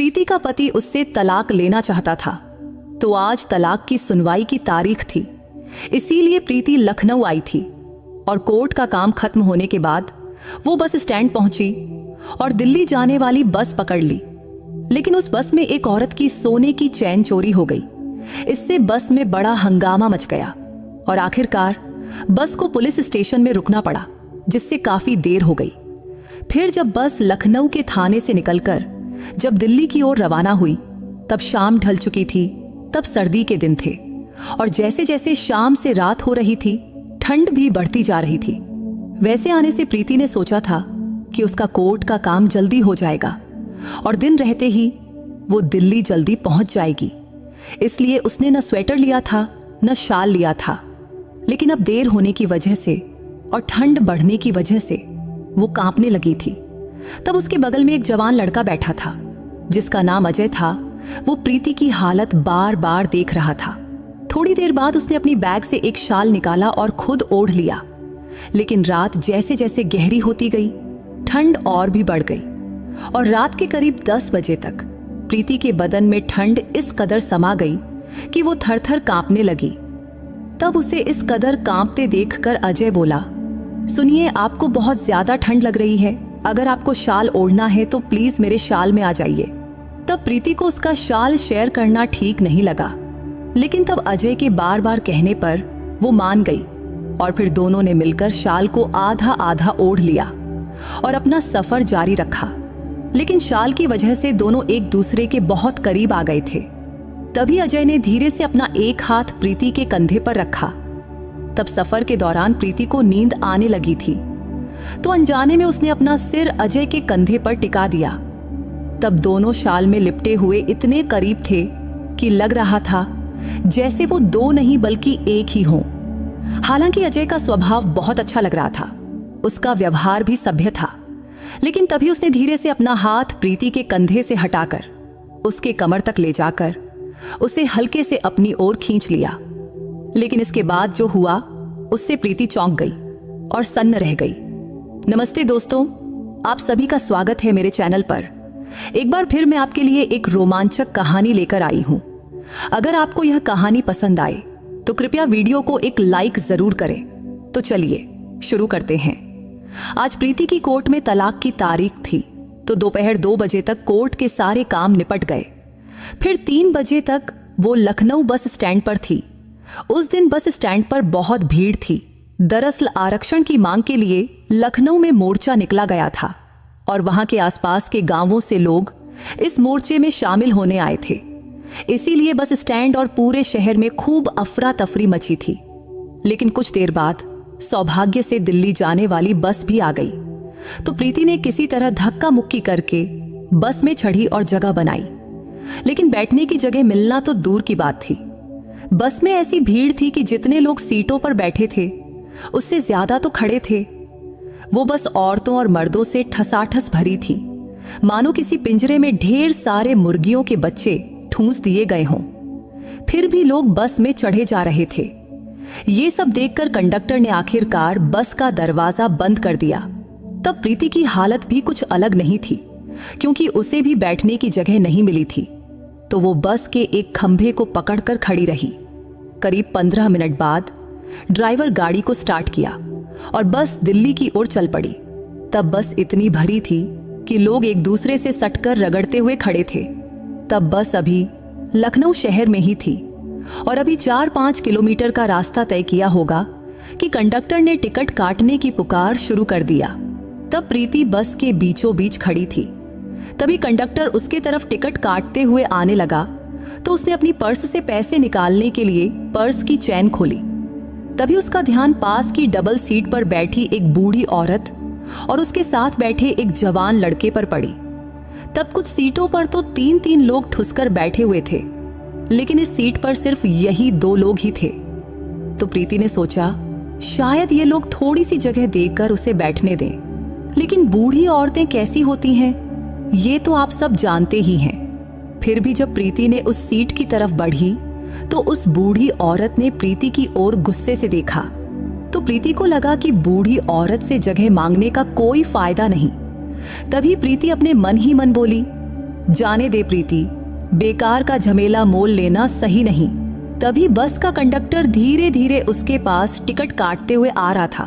प्रीति का पति उससे तलाक लेना चाहता था, तो आज तलाक की सुनवाई की तारीख थी। इसीलिए प्रीति लखनऊ आई थी और कोर्ट का काम खत्म होने के बाद वो बस स्टैंड पहुंची और दिल्ली जाने वाली बस पकड़ ली। लेकिन उस बस में एक औरत की सोने की चैन चोरी हो गई। इससे बस में बड़ा हंगामा मच गया और आखिरकार बस को पुलिस स्टेशन में रुकना पड़ा, जिससे काफी देर हो गई। फिर जब बस लखनऊ के थाने से निकलकर जब दिल्ली की ओर रवाना हुई, तब शाम ढल चुकी थी। तब सर्दी के दिन थे और जैसे जैसे शाम से रात हो रही थी, ठंड भी बढ़ती जा रही थी। वैसे आने से प्रीति ने सोचा था कि उसका कोर्ट का काम जल्दी हो जाएगा और दिन रहते ही वो दिल्ली जल्दी पहुंच जाएगी। इसलिए उसने न स्वेटर लिया था न शाल लिया था। लेकिन अब देर होने की वजह से और ठंड बढ़ने की वजह से वो कांपने लगी थी। तब उसके बगल में एक जवान लड़का बैठा था, जिसका नाम अजय था। वो प्रीति की हालत बार बार देख रहा था। थोड़ी देर बाद उसने अपनी बैग से एक शाल निकाला और खुद ओढ़ लिया। लेकिन रात जैसे जैसे गहरी होती गई, ठंड और भी बढ़ गई और रात के करीब 10 बजे तक प्रीति के बदन में ठंड इस कदर समा गई कि वो थर थर कांपने लगी। तब उसे इस कदर कांपते देखकर अजय बोला, सुनिए, आपको बहुत ज्यादा ठंड लग रही है। अगर आपको शाल ओढ़ना है तो प्लीज मेरे शाल में आ जाइए। तब प्रीति को उसका शाल शेयर करना ठीक नहीं लगा, लेकिन तब अजय के बार बार कहने पर वो मान गई और फिर दोनों ने मिलकर शाल को आधा आधा ओढ़ लिया और अपना सफर जारी रखा। लेकिन शाल की वजह से दोनों एक दूसरे के बहुत करीब आ गए थे। तभी अजय ने धीरे से अपना एक हाथ प्रीति के कंधे पर रखा। तब सफर के दौरान प्रीति को नींद आने लगी थी, तो अनजाने में उसने अपना सिर अजय के कंधे पर टिका दिया। तब दोनों शाल में लिपटे हुए इतने करीब थे कि लग रहा था जैसे वो दो नहीं बल्कि एक ही हों। हालांकि अजय का स्वभाव बहुत अच्छा लग रहा था, उसका व्यवहार भी सभ्य था। लेकिन तभी उसने धीरे से अपना हाथ प्रीति के कंधे से हटाकर उसके कमर तक ले जाकर उसे हल्के से अपनी ओर खींच लिया। लेकिन इसके बाद जो हुआ उससे प्रीति चौंक गई और सन्न रह गई। नमस्ते दोस्तों, आप सभी का स्वागत है मेरे चैनल पर। एक बार फिर मैं आपके लिए एक रोमांचक कहानी लेकर आई हूं। अगर आपको यह कहानी पसंद आए तो कृपया वीडियो को एक लाइक जरूर करें। तो चलिए शुरू करते हैं। आज प्रीति की कोर्ट में तलाक की तारीख थी, तो दोपहर 2 बजे तक कोर्ट के सारे काम निपट गए। फिर 3 बजे तक वो लखनऊ बस स्टैंड पर थी। उस दिन बस स्टैंड पर बहुत भीड़ थी। दरअसल आरक्षण की मांग के लिए लखनऊ में मोर्चा निकला गया था और वहां के आसपास के गांवों से लोग इस मोर्चे में शामिल होने आए थे। इसीलिए बस स्टैंड और पूरे शहर में खूब अफरा तफरी मची थी। लेकिन कुछ देर बाद सौभाग्य से दिल्ली जाने वाली बस भी आ गई, तो प्रीति ने किसी तरह धक्का मुक्की करके बस में चढ़ी और जगह बनाई। लेकिन बैठने की जगह मिलना तो दूर की बात थी। बस में ऐसी भीड़ थी कि जितने लोग सीटों पर बैठे थे उससे ज्यादा तो खड़े थे। वो बस औरतों और मर्दों से ठसाठस भरी थी, मानो किसी पिंजरे में ढेर सारे मुर्गियों के बच्चे ठूंस दिए गए हों। फिर भी लोग बस में चढ़े जा रहे थे। ये सब देखकर कंडक्टर ने आखिरकार बस का दरवाजा बंद कर दिया। तब प्रीति की हालत भी कुछ अलग नहीं थी, क्योंकि उसे भी बैठने की जगह नहीं मिली थी। तो वो बस के एक खंभे को पकड़कर खड़ी रही। करीब 15 मिनट बाद ड्राइवर गाड़ी को स्टार्ट किया और बस दिल्ली की ओर चल पड़ी। तब बस इतनी भरी थी कि लोग एक दूसरे से सटकर रगड़ते हुए खड़े थे। तब बस अभी लखनऊ शहर में ही थी और अभी 4-5 किलोमीटर का रास्ता तय किया होगा कि कंडक्टर ने टिकट काटने की पुकार शुरू कर दिया। तब प्रीति बस के बीचों बीच खड़ी थी। तभी कंडक्टर उसके तरफ टिकट काटते हुए आने लगा, तो उसने अपनी पर्स से पैसे निकालने के लिए पर्स की चैन खोली। तभी उसका ध्यान पास की डबल सीट पर बैठी एक बूढ़ी औरत और उसके साथ बैठे एक जवान लड़के पर पड़ी। तब कुछ सीटों पर तो 3-3 लोग ठुसकर बैठे हुए थे, लेकिन इस सीट पर सिर्फ यही 2 लोग ही थे। तो प्रीति ने सोचा शायद ये लोग थोड़ी सी जगह देकर उसे बैठने दें। लेकिन बूढ़ी औरतें कैसी होती हैं ये तो आप सब जानते ही हैं। फिर भी जब प्रीति ने उस सीट की तरफ बढ़ी तो उस बूढ़ी औरत ने प्रीति की ओर गुस्से से देखा। तो प्रीति को लगा कि बूढ़ी औरत से जगह मांगने का कोई फायदा नहीं। तभी प्रीति अपने मन ही मन बोली, जाने दे प्रीति, बेकार का झमेला मोल लेना सही नहीं। तभी बस का कंडक्टर धीरे धीरे उसके पास टिकट काटते हुए आ रहा था।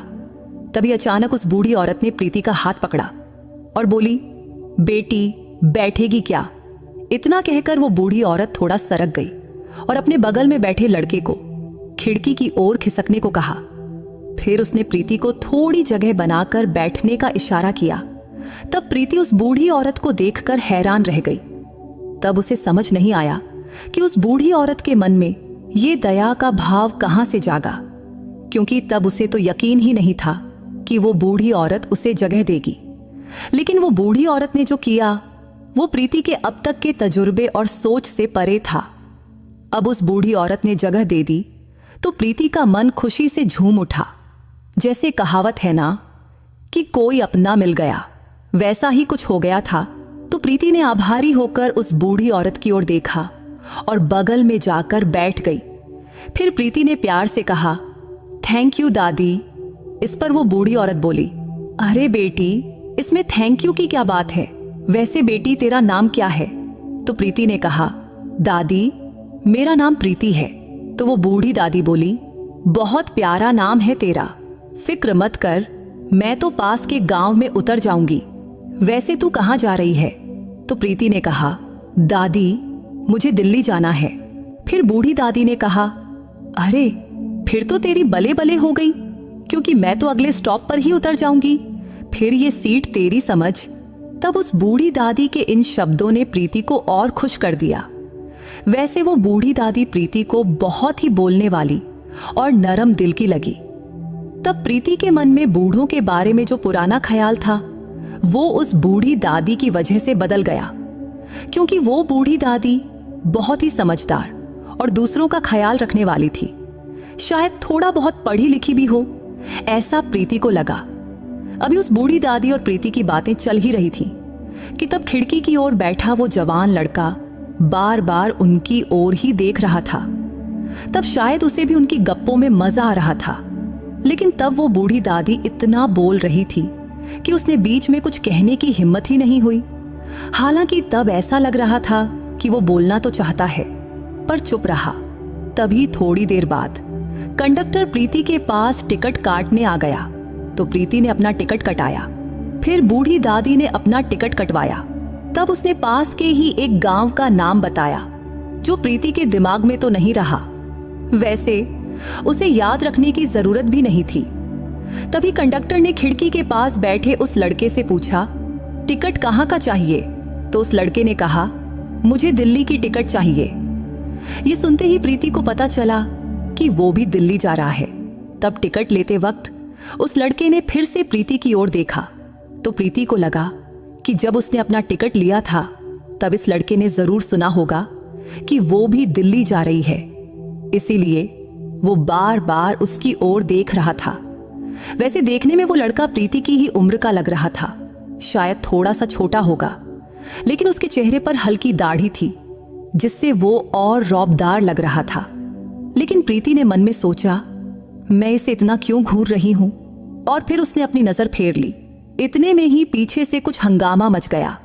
तभी अचानक उस बूढ़ी औरत ने प्रीति का हाथ पकड़ा और बोली, बेटी बैठेगी क्या? इतना कहकर वो बूढ़ी औरत थोड़ा सरक गई और अपने बगल में बैठे लड़के को खिड़की की ओर खिसकने को कहा। फिर उसने प्रीति को थोड़ी जगह बनाकर बैठने का इशारा किया। तब प्रीति उस बूढ़ी औरत को देखकर हैरान रह गई। तब उसे समझ नहीं आया कि उस बूढ़ी औरत के मन में ये दया का भाव कहां से जागा, क्योंकि तब उसे तो यकीन ही नहीं था कि वो बूढ़ी औरत उसे जगह देगी। लेकिन वो बूढ़ी औरत ने जो किया वो प्रीति के अब तक के तजुर्बे और सोच से परे था। अब उस बूढ़ी औरत ने जगह दे दी तो प्रीति का मन खुशी से झूम उठा। जैसे कहावत है ना कि कोई अपना मिल गया, वैसा ही कुछ हो गया था। तो प्रीति ने आभारी होकर उस बूढ़ी औरत की ओर देखा और बगल में जाकर बैठ गई। फिर प्रीति ने प्यार से कहा, थैंक यू दादी। इस पर वो बूढ़ी औरत बोली, अरे बेटी, इसमें थैंक यू की क्या बात है? वैसे बेटी तेरा नाम क्या है? तो प्रीति ने कहा, दादी मेरा नाम प्रीति है। तो वो बूढ़ी दादी बोली, बहुत प्यारा नाम है तेरा, फिक्र मत कर, मैं तो पास के गांव में उतर जाऊंगी। वैसे तू कहाँ जा रही है? तो प्रीति ने कहा, दादी मुझे दिल्ली जाना है। फिर बूढ़ी दादी ने कहा, अरे फिर तो तेरी बले बले हो गई, क्योंकि मैं तो अगले स्टॉप पर ही उतर जाऊंगी, फिर ये सीट तेरी समझ। तब उस बूढ़ी दादी के इन शब्दों ने प्रीति को और खुश कर दिया। वैसे वो बूढ़ी दादी प्रीति को बहुत ही बोलने वाली और नरम दिल की लगी। तब प्रीति के मन में बूढ़ों के बारे में जो पुराना ख्याल था वो उस बूढ़ी दादी की वजह से बदल गया, क्योंकि वो बूढ़ी दादी बहुत ही समझदार और दूसरों का ख्याल रखने वाली थी। शायद थोड़ा बहुत पढ़ी लिखी भी हो, ऐसा प्रीति को लगा। अभी उस बूढ़ी दादी और प्रीति की बातें चल ही रही थी कि तब खिड़की की ओर बैठा वो जवान लड़का बार बार उनकी ओर ही देख रहा था। तब शायद उसे भी उनकी गप्पों में मजा आ रहा था। लेकिन तब वो बूढ़ी दादी इतना बोल रही थी कि उसने बीच में कुछ कहने की हिम्मत ही नहीं हुई। हालांकि तब ऐसा लग रहा था कि वो बोलना तो चाहता है पर चुप रहा। तभी थोड़ी देर बाद कंडक्टर प्रीति के पास टिकट काटने आ गया। तो प्रीति ने अपना टिकट कटाया। फिर बूढ़ी दादी ने अपना टिकट कटवाया। तब उसने पास के ही एक गांव का नाम बताया जो प्रीति के दिमाग में तो नहीं रहा। वैसे उसे याद रखने की जरूरत भी नहीं थी। तभी कंडक्टर ने खिड़की के पास बैठे उस लड़के से पूछा, टिकट कहाँ का चाहिए? तो उस लड़के ने कहा, मुझे दिल्ली की टिकट चाहिए। ये सुनते ही प्रीति को पता चला कि वो भी दिल्ली जा रहा है। तब टिकट लेते वक्त उस लड़के ने फिर से प्रीति की ओर देखा। तो प्रीति को लगा कि जब उसने अपना टिकट लिया था तब इस लड़के ने जरूर सुना होगा कि वो भी दिल्ली जा रही है, इसीलिए वो बार बार उसकी ओर देख रहा था। वैसे देखने में वो लड़का प्रीति की ही उम्र का लग रहा था, शायद थोड़ा सा छोटा होगा, लेकिन उसके चेहरे पर हल्की दाढ़ी थी जिससे वो और रौबदार लग रहा था। लेकिन प्रीति ने मन में सोचा, मैं इसे इतना क्यों घूर रही हूं? और फिर उसने अपनी नजर फेर ली। इतने में ही पीछे से कुछ हंगामा मच गया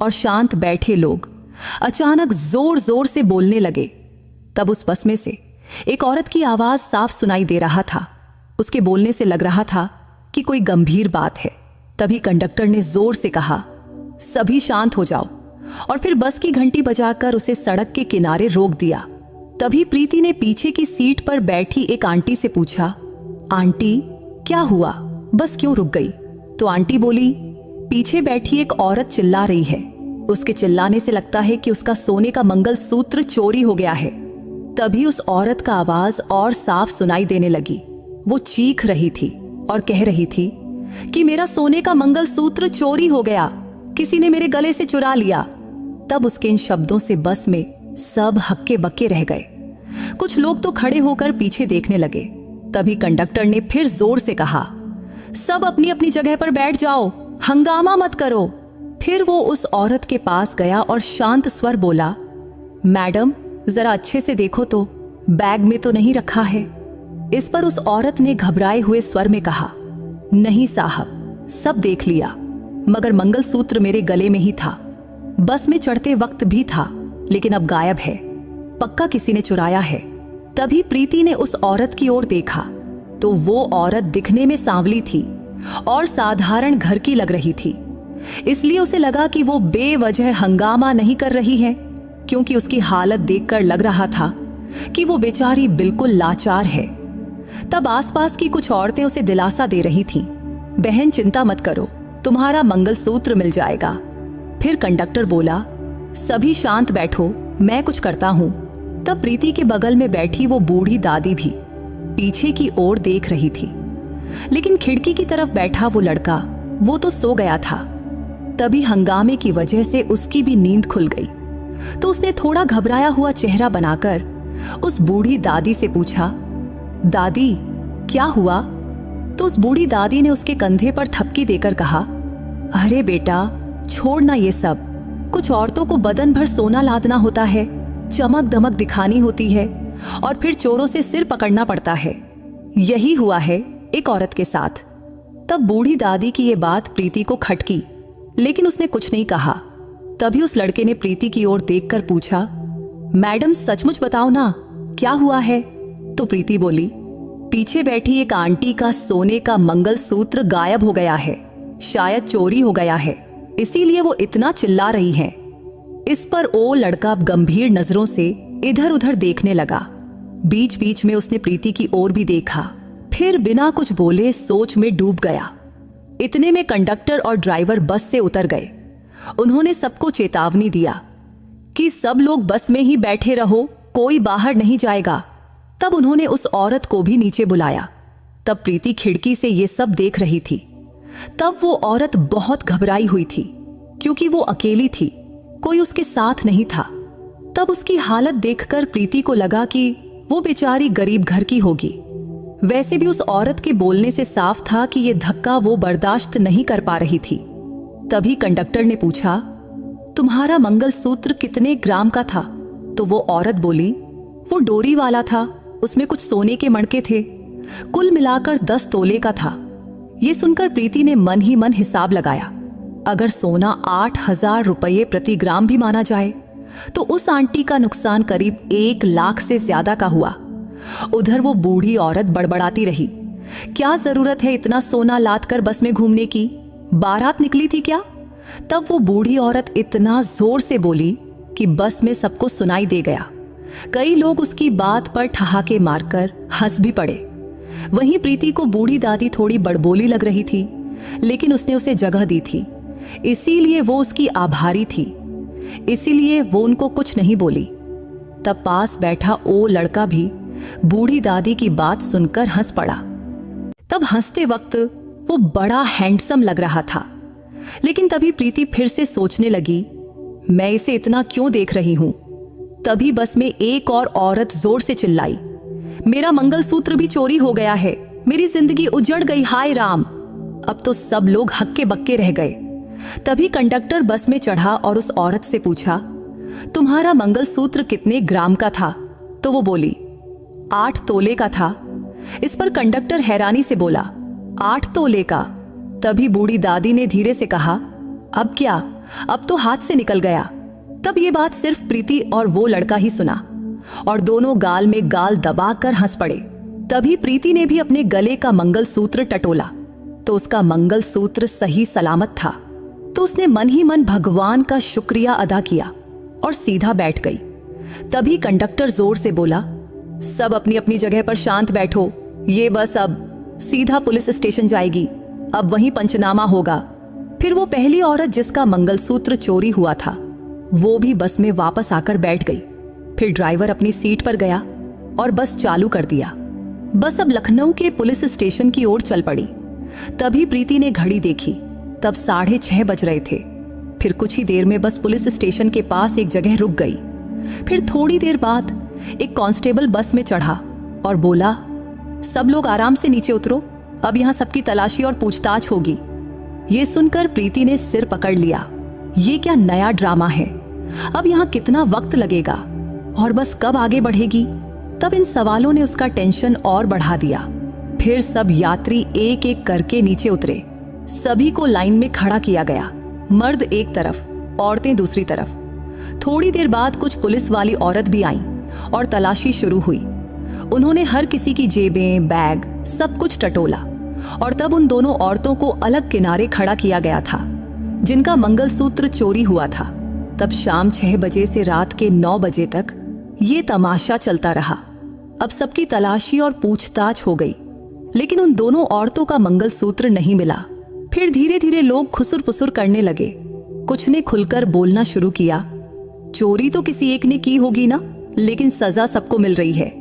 और शांत बैठे लोग अचानक जोर जोर से बोलने लगे। तब उस बस में से एक औरत की आवाज साफ सुनाई दे रहा था। उसके बोलने से लग रहा था कि कोई गंभीर बात है। तभी कंडक्टर ने जोर से कहा, सभी शांत हो जाओ, और फिर बस की घंटी बजाकर उसे सड़क के किनारे रोक दिया। तभी प्रीति ने पीछे की सीट पर बैठी एक आंटी से पूछा, आंटी क्या हुआ, बस क्यों रुक गई? तो आंटी बोली, पीछे बैठी एक औरत चिल्ला रही है, उसके चिल्लाने से लगता है कि उसका सोने का मंगलसूत्र चोरी हो गया है। तभी उस औरत का आवाज और साफ सुनाई देने लगी। वो चीख रही थी और कह रही थी कि मेरा सोने का मंगलसूत्र चोरी हो गया, किसी ने मेरे गले से चुरा लिया। तब उसके इन शब्दों से बस में सब हक्के बक्के रह गए। कुछ लोग तो खड़े होकर पीछे देखने लगे। तभी कंडक्टर ने फिर जोर से कहा, सब अपनी अपनी जगह पर बैठ जाओ, हंगामा मत करो। फिर वो उस औरत के पास गया और शांत स्वर बोला, मैडम जरा अच्छे से देखो तो, बैग में तो नहीं रखा है? इस पर उस औरत ने घबराए हुए स्वर में कहा, नहीं साहब, सब देख लिया, मगर मंगलसूत्र मेरे गले में ही था। बस में चढ़ते वक्त भी था, लेकिन अब गायब है। पक्का किसी ने चुराया है। तभी प्रीति ने उस औरत की ओर देखा तो वो औरत दिखने में सांवली थी और साधारण घर की लग रही थी। इसलिए उसे लगा कि वो बेवजह हंगामा नहीं कर रही है, क्योंकि उसकी हालत देखकर लग रहा था कि वो बेचारी बिल्कुल लाचार है। तब आसपास की कुछ औरतें उसे दिलासा दे रही थीं, बहन चिंता मत करो, तुम्हारा मंगलसूत्र मिल जाएगा। फिर कंडक्टर बोला, सभी शांत बैठो, मैं कुछ करता हूं। तब प्रीति के बगल में बैठी वो बूढ़ी दादी भी पीछे की ओर देख रही थी, लेकिन खिड़की की तरफ बैठा वो लड़का, वो तो सो गया था। तभी हंगामे की वजह से उसकी भी नींद खुल गई, तो उसने थोड़ा घबराया हुआ चेहरा बनाकर उस बूढ़ी दादी से पूछा, दादी क्या हुआ? तो उस बूढ़ी दादी ने उसके कंधे पर थपकी देकर कहा, अरे बेटा छोड़ ना ये सब, कुछ औरतों को बदन भर सोना लादना होता है, चमक दमक दिखानी होती है और फिर चोरों से सिर पकड़ना पड़ता है। यही हुआ है एक औरत के साथ। तब बूढ़ी दादी की ये बात प्रीति को खटकी, लेकिन उसने कुछ नहीं कहा। तभी उस लड़के ने प्रीति की ओर देखकर पूछा, मैडम सचमुच बताओ ना, क्या हुआ है? तो प्रीति बोली, पीछे बैठी एक आंटी का सोने का मंगलसूत्र गायब हो गया है, शायद चोरी हो गया है, इसीलिए वो इतना चिल्ला रही हैं। इस पर वो लड़का गंभीर नजरों से इधर उधर देखने लगा। बीच बीच में उसने प्रीति की ओर भी देखा, फिर बिना कुछ बोले सोच में डूब गया। इतने में कंडक्टर और ड्राइवर बस से उतर गए। उन्होंने सबको चेतावनी दिया कि सब लोग बस में ही बैठे रहो, कोई बाहर नहीं जाएगा। तब उन्होंने उस औरत को भी नीचे बुलाया। तब प्रीति खिड़की से ये सब देख रही थी। तब वो औरत बहुत घबराई हुई थी, क्योंकि वो अकेली थी, कोई उसके साथ नहीं था। तब उसकी हालत देखकर प्रीति को लगा कि वो बेचारी गरीब घर की होगी। वैसे भी उस औरत के बोलने से साफ था कि ये धक्का वो बर्दाश्त नहीं कर पा रही थी। तभी कंडक्टर ने पूछा, तुम्हारा मंगलसूत्र कितने ग्राम का था? तो वो औरत बोली, वो डोरी वाला था, उसमें कुछ सोने के मणके थे, कुल मिलाकर 10 तोले का था। ये सुनकर प्रीति ने मन ही मन हिसाब लगाया। अगर सोना 8,000 रुपये प्रति ग्राम भी माना जाए तो उस आंटी का नुकसान करीब 1 लाख से ज्यादा का हुआ। उधर वो बूढ़ी औरत बड़बड़ाती रही, क्या जरूरत है इतना सोना लाद कर बस में घूमने की, बारात निकली थी क्या? तब वो बूढ़ी औरत इतना जोर से बोली कि बस में सबको सुनाई दे गया। कई लोग उसकी बात पर ठहाके मारकर हंस भी पड़े। वहीं प्रीति को बूढ़ी दादी थोड़ी बड़बोली लग रही थी, लेकिन उसने उसे जगह दी थी, इसीलिए वो उसकी आभारी थी, इसीलिए वो उनको कुछ नहीं बोली। तब पास बैठा वो लड़का भी बूढ़ी दादी की बात सुनकर हंस पड़ा। तब हंसते वक्त वो बड़ा हैंडसम लग रहा था, लेकिन तभी प्रीति फिर से सोचने लगी, मैं इसे इतना क्यों देख रही हूं? तभी बस में एक और औरत जोर से चिल्लाई, मेरा मंगलसूत्र भी चोरी हो गया है, मेरी जिंदगी उजड़ गई, हाय राम। अब तो सब लोग हक्के बक्के रह गए। तभी कंडक्टर बस में चढ़ा और उस औरत से पूछा, तुम्हारा मंगलसूत्र कितने ग्राम का था? तो वो बोली, 8 तोले का था। इस पर कंडक्टर हैरानी से बोला, 8 तोले का? तभी बूढ़ी दादी ने धीरे से कहा, अब क्या, अब तो हाथ से निकल गया। तब ये बात सिर्फ प्रीति और वो लड़का ही सुना और दोनों गाल में गाल दबाकर हंस पड़े। तभी प्रीति ने भी अपने गले का मंगलसूत्र टटोला तो उसका मंगलसूत्र सही सलामत था। तो उसने मन ही मन भगवान का शुक्रिया अदा किया और सीधा बैठ गई। तभी कंडक्टर जोर से बोला, सब अपनी अपनी जगह पर शांत बैठो, ये बस अब सीधा पुलिस स्टेशन जाएगी, अब वहीं पंचनामा होगा। फिर वो पहली औरत जिसका मंगलसूत्र चोरी हुआ था वो भी बस में वापस आकर बैठ गई। फिर ड्राइवर अपनी सीट पर गया और बस चालू कर दिया। बस अब लखनऊ के पुलिस स्टेशन की ओर चल पड़ी। तभी प्रीति ने घड़ी देखी, तब 6:30 बज रहे थे। फिर कुछ ही देर में बस पुलिस स्टेशन के पास एक जगह रुक गई। फिर थोड़ी देर बाद एक कांस्टेबल बस में चढ़ा और बोला, सब लोग आराम से नीचे उतरो, अब यहाँ सबकी तलाशी और पूछताछ होगी। ये सुनकर प्रीति ने सिर पकड़ लिया, ये क्या नया ड्रामा है, अब यहाँ कितना वक्त लगेगा और बस कब आगे बढ़ेगी। तब इन सवालों ने उसका टेंशन और बढ़ा दिया। फिर सब यात्री एक एक करके नीचे उतरे। सभी को लाइन में खड़ा किया गया, मर्द एक तरफ औरतें दूसरी तरफ। थोड़ी देर बाद कुछ पुलिस वाली औरत भी आईं और तलाशी शुरू हुई। उन्होंने हर किसी की जेबें, बैग, सब कुछ टटोला और तब उन दोनों औरतों को अलग किनारे खड़ा किया गया था जिनका मंगलसूत्र चोरी हुआ था। तब शाम 6 बजे से रात के 9 बजे तक ये तमाशा चलता रहा। अब सबकी तलाशी और पूछताछ हो गई, लेकिन उन दोनों औरतों का मंगलसूत्र नहीं मिला। फिर धीरे धीरे लोग खुसुर पुसुर करने लगे। कुछ ने खुलकर बोलना शुरू किया, चोरी तो किसी एक ने की होगी ना, लेकिन सजा सबको मिल रही है।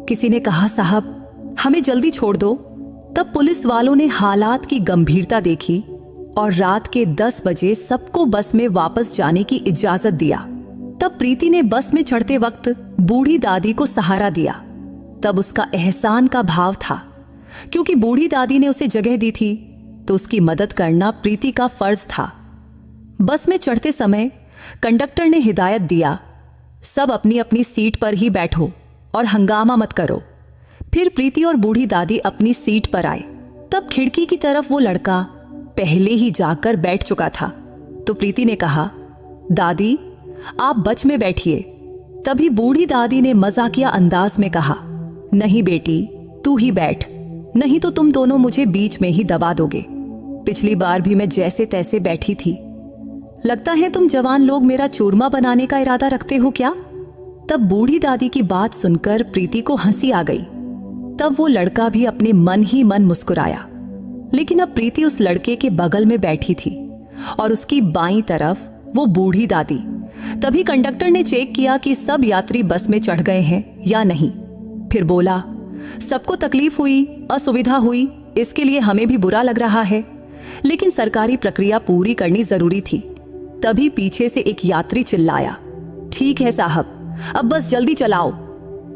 किसी ने कहा, साहब हमें जल्दी छोड़ दो। तब पुलिस वालों ने हालात की गंभीरता देखी और रात के 10 बजे सबको बस में वापस जाने की इजाजत दिया। तब प्रीति ने बस में चढ़ते वक्त बूढ़ी दादी को सहारा दिया। तब उसका एहसान का भाव था, क्योंकि बूढ़ी दादी ने उसे जगह दी थी तो उसकी मदद करना प्रीति का फर्ज था। बस में चढ़ते समय कंडक्टर ने हिदायत दिया, सब अपनी अपनी सीट पर ही बैठो और हंगामा मत करो। फिर प्रीति और बूढ़ी दादी अपनी सीट पर आए। तब खिड़की की तरफ वो लड़का पहले ही जाकर बैठ चुका था। तो प्रीति ने कहा, दादी आप बच में बैठिए। तभी बूढ़ी दादी ने मजाकिया अंदाज में कहा, नहीं बेटी तू ही बैठ, नहीं तो तुम दोनों मुझे बीच में ही दबा दोगे। पिछली बार भी मैं जैसे तैसे बैठी थी। लगता है तुम जवान लोग मेरा चूरमा बनाने का इरादा रखते हो क्या? तब बूढ़ी दादी की बात सुनकर प्रीति को हंसी आ गई। तब वो लड़का भी अपने मन ही मन मुस्कुराया। लेकिन अब प्रीति उस लड़के के बगल में बैठी थी और उसकी बाईं तरफ वो बूढ़ी दादी। तभी कंडक्टर ने चेक किया कि सब यात्री बस में चढ़ गए हैं या नहीं। फिर बोला, सबको तकलीफ हुई, असुविधा हुई, इसके लिए हमें भी बुरा लग रहा है, लेकिन सरकारी प्रक्रिया पूरी करनी जरूरी थी। तभी पीछे से एक यात्री चिल्लाया, ठीक है साहब, अब बस जल्दी चलाओ।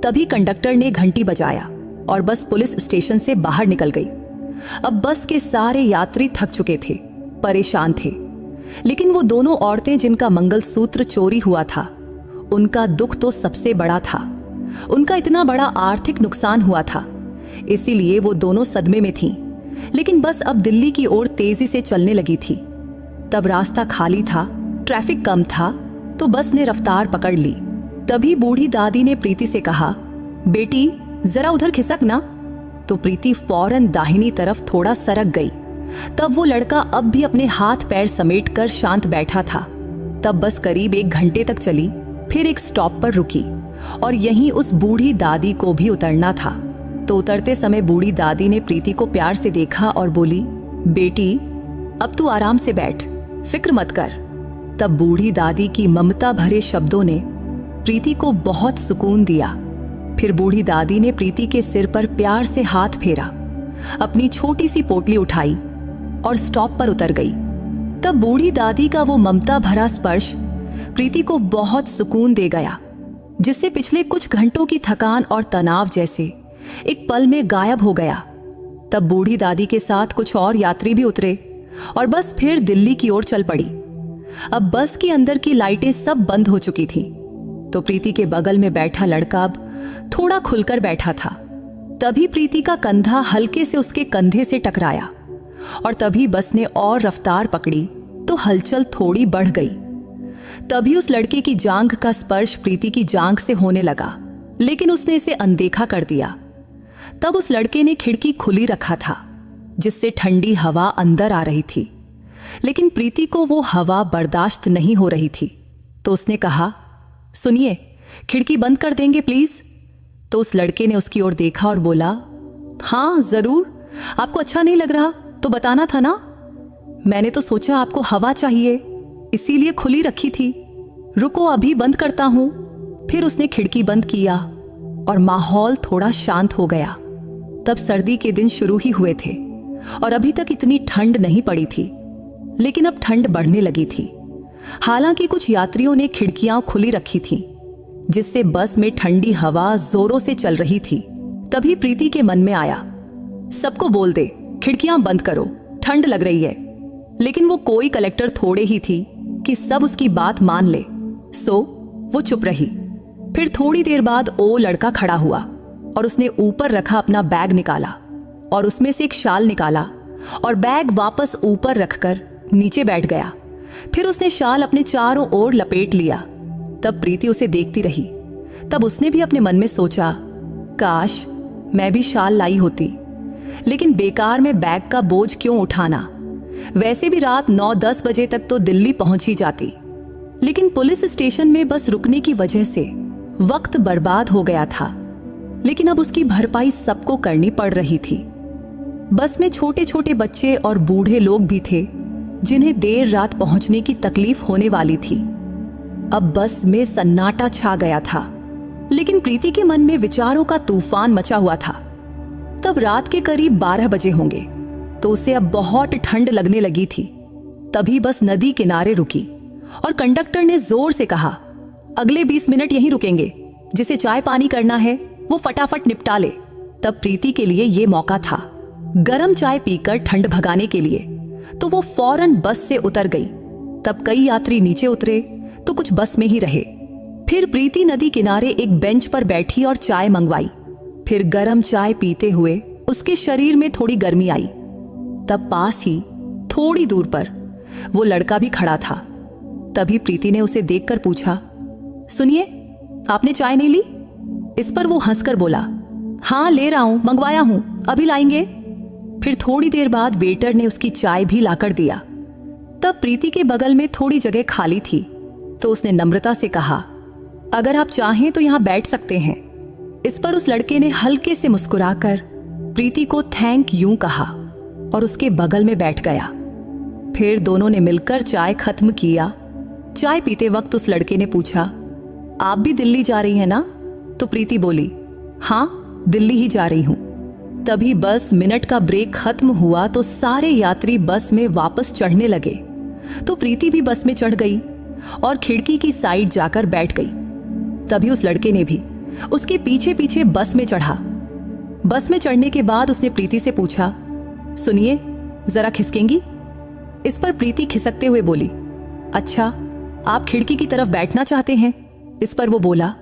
तभी कंडक्टर ने घंटी बजाया और बस पुलिस स्टेशन से बाहर निकल गई। अब बस के सारे यात्री थक चुके थे, परेशान थे, लेकिन वो दोनों औरतें जिनका मंगलसूत्र चोरी हुआ था, उनका दुख तो सबसे बड़ा था। उनका इतना बड़ा आर्थिक नुकसान हुआ था, इसीलिए वो दोनों सदमे में थीं। लेकिन बस अब दिल्ली की ओर तेजी से चलने लगी थी। तब रास्ता खाली था, ट्रैफिक कम था, तो बस ने रफ्तार पकड़ ली। तभी बूढ़ी दादी ने प्रीति से कहा, बेटी जरा उधर खिसक ना। तो प्रीति फौरन दाहिनी तरफ थोड़ा सरक गई। तब वो लड़का अब भी अपने हाथ पैर समेटकर शांत बैठा था। तब बस करीब 1 घंटे तक चली, फिर एक स्टॉप पर रुकी और यहीं उस बूढ़ी दादी को भी उतरना था। तो उतरते समय बूढ़ी दादी ने प्रीति को प्यार से देखा और बोली, बेटी अब तू आराम से बैठ, फिक्र मत कर। तब बूढ़ी दादी की ममता भरे शब्दों ने प्रीति को बहुत सुकून दिया। फिर बूढ़ी दादी ने प्रीति के सिर पर प्यार से हाथ फेरा, अपनी छोटी सी पोटली उठाई और स्टॉप पर उतर गई। तब बूढ़ी दादी का वो ममता भरा स्पर्श प्रीति को बहुत सुकून दे गया, जिससे पिछले कुछ घंटों की थकान और तनाव जैसे एक पल में गायब हो गया। तब बूढ़ी दादी के साथ कुछ और यात्री भी उतरे और बस फिर दिल्ली की ओर चल पड़ी। अब बस के अंदर की लाइटें सब बंद हो चुकी थी। तो प्रीति के बगल में बैठा लड़का अब थोड़ा खुलकर बैठा था। तभी प्रीति का कंधा हल्के से उसके कंधे से टकराया और तभी बस ने और रफ्तार पकड़ी तो हलचल थोड़ी बढ़ गई। तभी उस लड़के की जांघ का स्पर्श प्रीति की जांघ से होने लगा, लेकिन उसने इसे अनदेखा कर दिया। तब उस लड़के ने खिड़की खुली रखा था, जिससे ठंडी हवा अंदर आ रही थी, लेकिन प्रीति को वो हवा बर्दाश्त नहीं हो रही थी। तो उसने कहा, सुनिए, खिड़की बंद कर देंगे प्लीज। तो उस लड़के ने उसकी ओर देखा और बोला, हाँ जरूर, आपको अच्छा नहीं लग रहा तो बताना था ना। मैंने तो सोचा आपको हवा चाहिए, इसीलिए खुली रखी थी। रुको अभी बंद करता हूं। फिर उसने खिड़की बंद किया और माहौल थोड़ा शांत हो गया। तब सर्दी के दिन शुरू ही हुए थे और अभी तक इतनी ठंड नहीं पड़ी थी, लेकिन अब ठंड बढ़ने लगी थी। हालांकि कुछ यात्रियों ने खिड़कियां खुली रखी थीं, जिससे बस में ठंडी हवा जोरों से चल रही थी। तभी प्रीति के मन में आया, सबको बोल दे खिड़कियां बंद करो, ठंड लग रही है। लेकिन वो कोई कलेक्टर थोड़े ही थी कि सब उसकी बात मान ले, सो वो चुप रही। फिर थोड़ी देर बाद वो लड़का खड़ा हुआ और उसने ऊपर रखा अपना बैग निकाला और उसमें से एक शाल निकाला और बैग वापस ऊपर रखकर नीचे बैठ गया। फिर उसने शाल अपने चारों ओर लपेट लिया। तब प्रीति उसे देखती रही। तब उसने भी अपने मन में सोचा, काश मैं भी शाल लाई होती, लेकिन बेकार में बैग का बोझ क्यों उठाना। वैसे भी रात 9-10 बजे तक तो दिल्ली पहुंच ही जाती, लेकिन पुलिस स्टेशन में बस रुकने की वजह से वक्त बर्बाद हो गया था। लेकिन अब उसकी भरपाई सबको करनी पड़ रही थी। बस में छोटे छोटे बच्चे और बूढ़े लोग भी थे जिन्हें देर रात पहुंचने की तकलीफ होने वाली थी। अब बस में सन्नाटा छा गया था, लेकिन प्रीति के मन में विचारों का तूफान मचा हुआ था। तब रात के करीब 12 बजे होंगे, तो उसे अब बहुत ठंड लगने लगी थी। तभी बस नदी किनारे रुकी और कंडक्टर ने जोर से कहा, अगले 20 मिनट यहीं रुकेंगे, जिसे चाय पानी करना है वो फटाफट निपटा ले। तब प्रीति के लिए ये मौका था गरम चाय पीकर ठंड भगाने के लिए, तो वो फौरन बस से उतर गई। तब कई यात्री नीचे उतरे तो कुछ बस में ही रहे। फिर प्रीति नदी किनारे एक बेंच पर बैठी और चाय मंगवाई। फिर गरम चाय पीते हुए उसके शरीर में थोड़ी गर्मी आई। तब पास ही थोड़ी दूर पर वो लड़का भी खड़ा था। तभी प्रीति ने उसे देखकर पूछा, सुनिए, आपने चाय नहीं ली? इस पर वो हंसकर बोला, हाँ ले रहा हूं, मंगवाया हूं, अभी लाएंगे। फिर थोड़ी देर बाद वेटर ने उसकी चाय भी लाकर दिया। तब प्रीति के बगल में थोड़ी जगह खाली थी, तो उसने नम्रता से कहा, अगर आप चाहें तो यहां बैठ सकते हैं। इस पर उस लड़के ने हल्के से मुस्कुराकर प्रीति को थैंक यू कहा और उसके बगल में बैठ गया। फिर दोनों ने मिलकर चाय खत्म किया। चाय पीते वक्त उस लड़के ने पूछा, आप भी दिल्ली जा रही हैं ना? तो प्रीति बोली, हाँ दिल्ली ही जा रही हूं। तभी बस मिनट का ब्रेक खत्म हुआ तो सारे यात्री बस में वापस चढ़ने लगे। तो प्रीति भी बस में चढ़ गई और खिड़की की साइड जाकर बैठ गई। तभी उस लड़के ने भी उसके पीछे पीछे बस में चढ़ा। बस में चढ़ने के बाद उसने प्रीति से पूछा, सुनिए जरा खिसकेंगी? इस पर प्रीति खिसकते हुए बोली, अच्छा आप खिड़की की तरफ बैठना चाहते हैं? इस पर वो बोला,